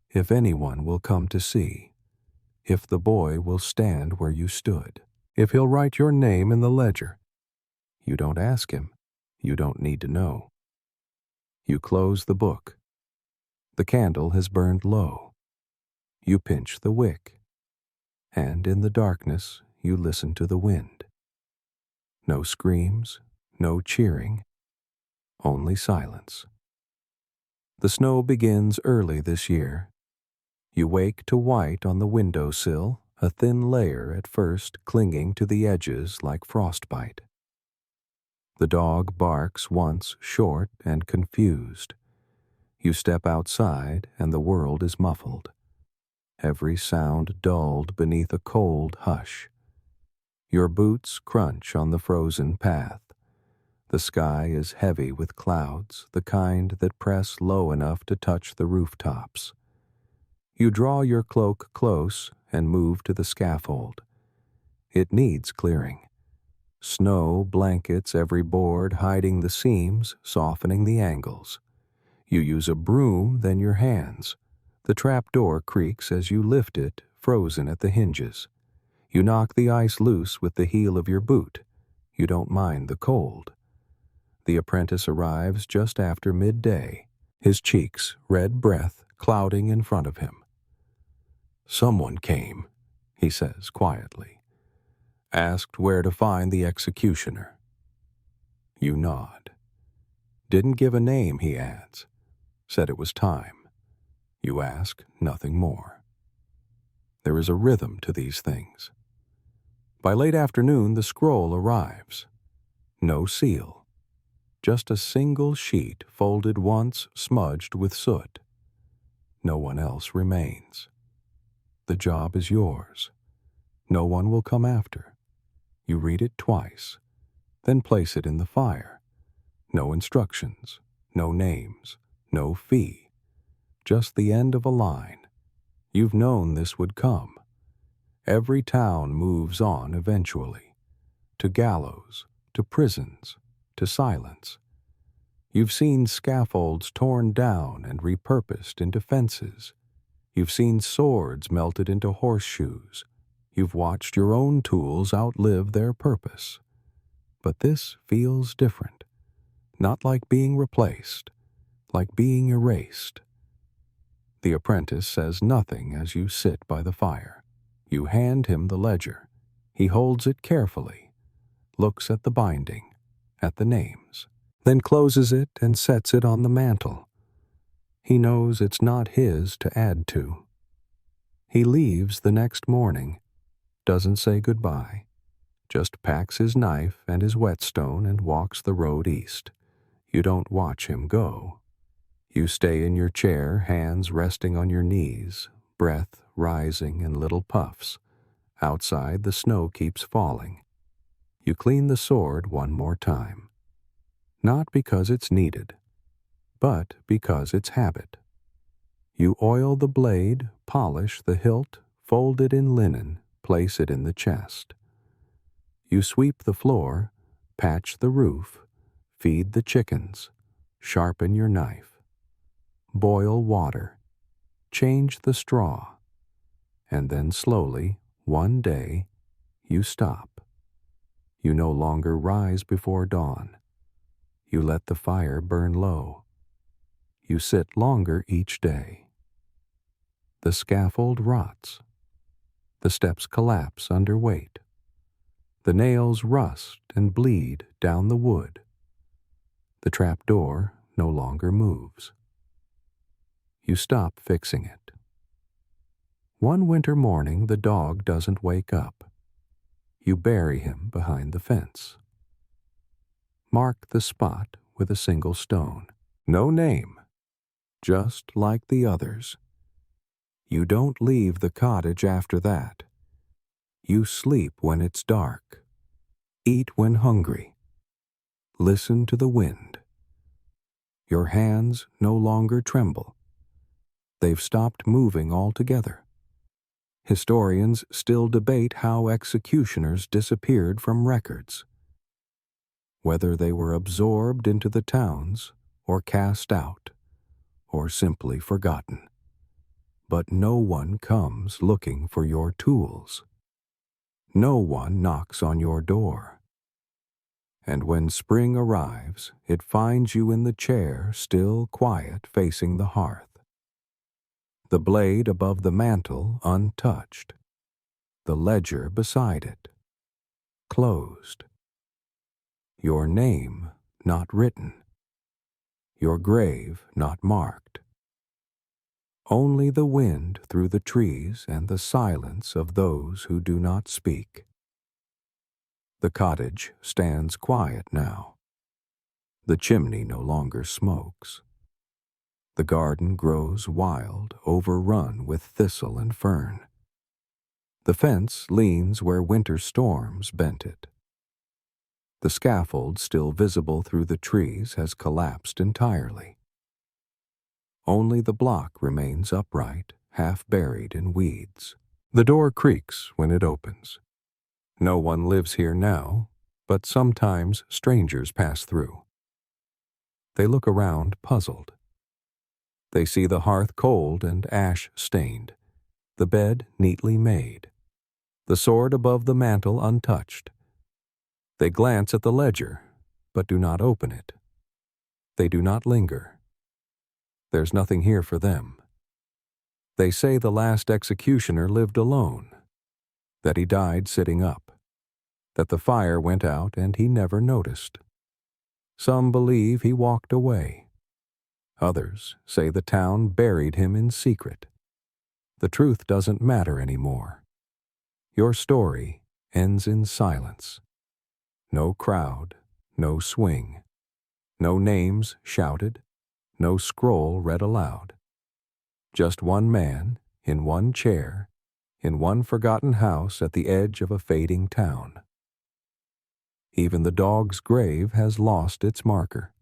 If anyone will come to see. If the boy will stand where you stood. If he'll write your name in the ledger. You don't ask him. You don't need to know. You close the book. The candle has burned low. You pinch the wick, and in the darkness you listen to the wind. No screams, no cheering, only silence. The snow begins early this year. You wake to white on the windowsill, a thin layer at first clinging to the edges like frostbite. The dog barks once short and confused. You step outside and the world is muffled, every sound dulled beneath a cold hush. Your boots crunch on the frozen path. The sky is heavy with clouds, the kind that press low enough to touch the rooftops. You draw your cloak close and move to the scaffold. It needs clearing. Snow blankets every board, hiding the seams, softening the angles. You use a broom, then your hands. The trapdoor creaks as you lift it, frozen at the hinges. You knock the ice loose with the heel of your boot. You don't mind the cold. The apprentice arrives just after midday, his cheeks, red breath, clouding in front of him. "Someone came," he says quietly. "Asked where to find the executioner." You nod. "Didn't give a name," he adds. "Said it was time." You ask nothing more. There is a rhythm to these things. By late afternoon, the scroll arrives. No seal. Just a single sheet folded once, smudged with soot. No one else remains. The job is yours. No one will come after. You read it twice, then place it in the fire. No instructions, no names, no fee. Just the end of a line. You've known this would come. Every town moves on eventually. To gallows, to prisons, to silence. You've seen scaffolds torn down and repurposed into fences. You've seen swords melted into horseshoes. You've watched your own tools outlive their purpose. But this feels different. Not like being replaced, like being erased. The apprentice says nothing as you sit by the fire. You hand him the ledger. He holds it carefully, looks at the binding, at the names, then closes it and sets it on the mantel. He knows it's not his to add to. He leaves the next morning, doesn't say goodbye, just packs his knife and his whetstone and walks the road east. You don't watch him go. You stay in your chair, hands resting on your knees, breath rising in little puffs. Outside, the snow keeps falling. You clean the sword one more time. Not because it's needed, but because it's habit. You oil the blade, polish the hilt, fold it in linen, place it in the chest. You sweep the floor, patch the roof, feed the chickens, sharpen your knife, boil water, change the straw, and then slowly, one day, you stop. You no longer rise before dawn. You let the fire burn low. You sit longer each day. The scaffold rots. The steps collapse under weight. The nails rust and bleed down the wood. The trapdoor no longer moves. You stop fixing it. One winter morning, the dog doesn't wake up. You bury him behind the fence. Mark the spot with a single stone. No name, just like the others. You don't leave the cottage after that. You sleep when it's dark, eat when hungry, listen to the wind. Your hands no longer tremble. They've stopped moving altogether. Historians still debate how executioners disappeared from records, whether they were absorbed into the towns or cast out or simply forgotten. But no one comes looking for your tools. No one knocks on your door. and when spring arrives, it finds you in the chair, still quiet, facing the hearth. The blade above the mantel untouched, the ledger beside it, closed. Your name not written, your grave not marked. Only the wind through the trees and the silence of those who do not speak. The cottage stands quiet now. The chimney no longer smokes. The garden grows wild, overrun with thistle and fern. The fence leans where winter storms bent it. The scaffold, still visible through the trees, has collapsed entirely. Only the block remains upright, half buried in weeds. The door creaks when it opens. No one lives here now, but sometimes strangers pass through. They look around, puzzled. They see the hearth cold and ash-stained, the bed neatly made, the sword above the mantel untouched. They glance at the ledger, but do not open it. They do not linger. There's nothing here for them. They say the last executioner lived alone, that he died sitting up, that the fire went out and he never noticed. Some believe he walked away. Others say the town buried him in secret. The truth doesn't matter anymore. Your story ends in silence. No crowd, no swing, no names shouted, no scroll read aloud. Just one man, in one chair, in one forgotten house at the edge of a fading town. Even the dog's grave has lost its marker.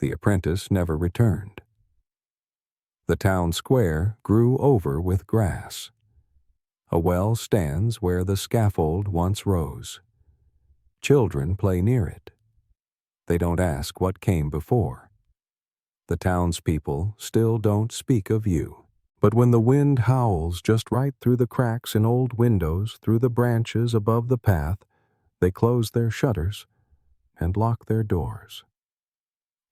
The apprentice never returned. The town square grew over with grass. A well stands where the scaffold once rose. Children play near it. They don't ask what came before. The townspeople still don't speak of you. But when the wind howls just right through the cracks in old windows, through the branches above the path, they close their shutters and lock their doors,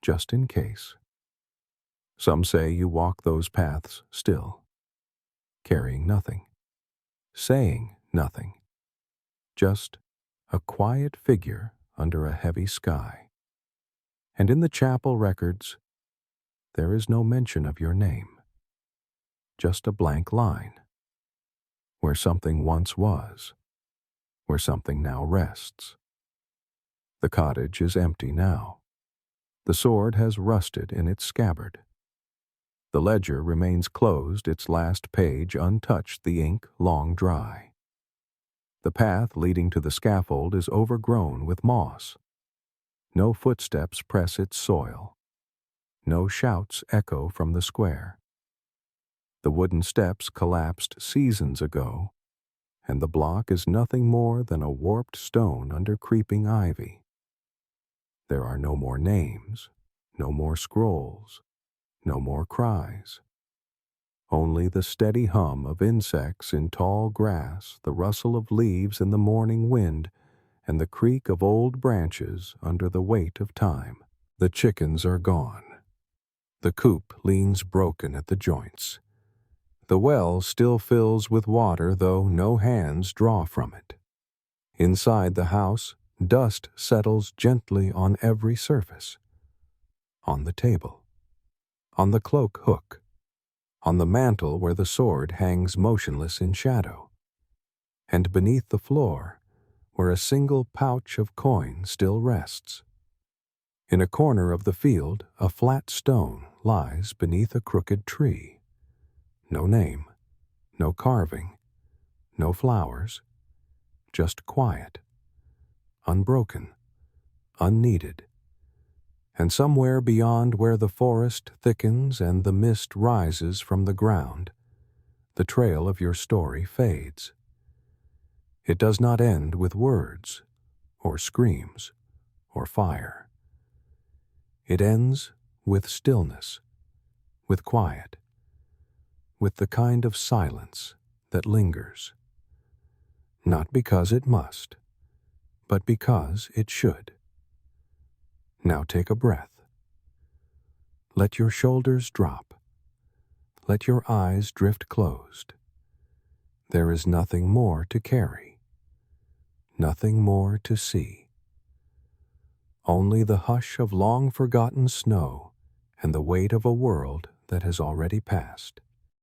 just in case. Some say you walk those paths still, carrying nothing, saying nothing, just a quiet figure under a heavy sky. And in the chapel records, there is no mention of your name, just a blank line, where something once was, where something now rests. The cottage is empty now. The sword has rusted in its scabbard. The ledger remains closed, its last page untouched, the ink long dry. The path leading to the scaffold is overgrown with moss. No footsteps press its soil. No shouts echo from the square. The wooden steps collapsed seasons ago, and the block is nothing more than a warped stone under creeping ivy. There are no more names, no more scrolls, no more cries. Only the steady hum of insects in tall grass, the rustle of leaves in the morning wind, and the creak of old branches under the weight of time. The chickens are gone. The coop leans broken at the joints. The well still fills with water, though no hands draw from it. Inside the house, dust settles gently on every surface. On the table, on the cloak hook, on the mantel where the sword hangs motionless in shadow, and beneath the floor, where a single pouch of coin still rests. In a corner of the field, a flat stone lies beneath a crooked tree. No name, no carving, no flowers, just quiet, unbroken, unneeded. And somewhere beyond where the forest thickens and the mist rises from the ground, the trail of your story fades. It does not end with words, or screams, or fire. It ends with stillness, with quiet, with the kind of silence that lingers. Not because it must, but because it should. Now take a breath. Let your shoulders drop. Let your eyes drift closed. There is nothing more to carry, nothing more to see. Only the hush of long-forgotten snow and the weight of a world that has already passed.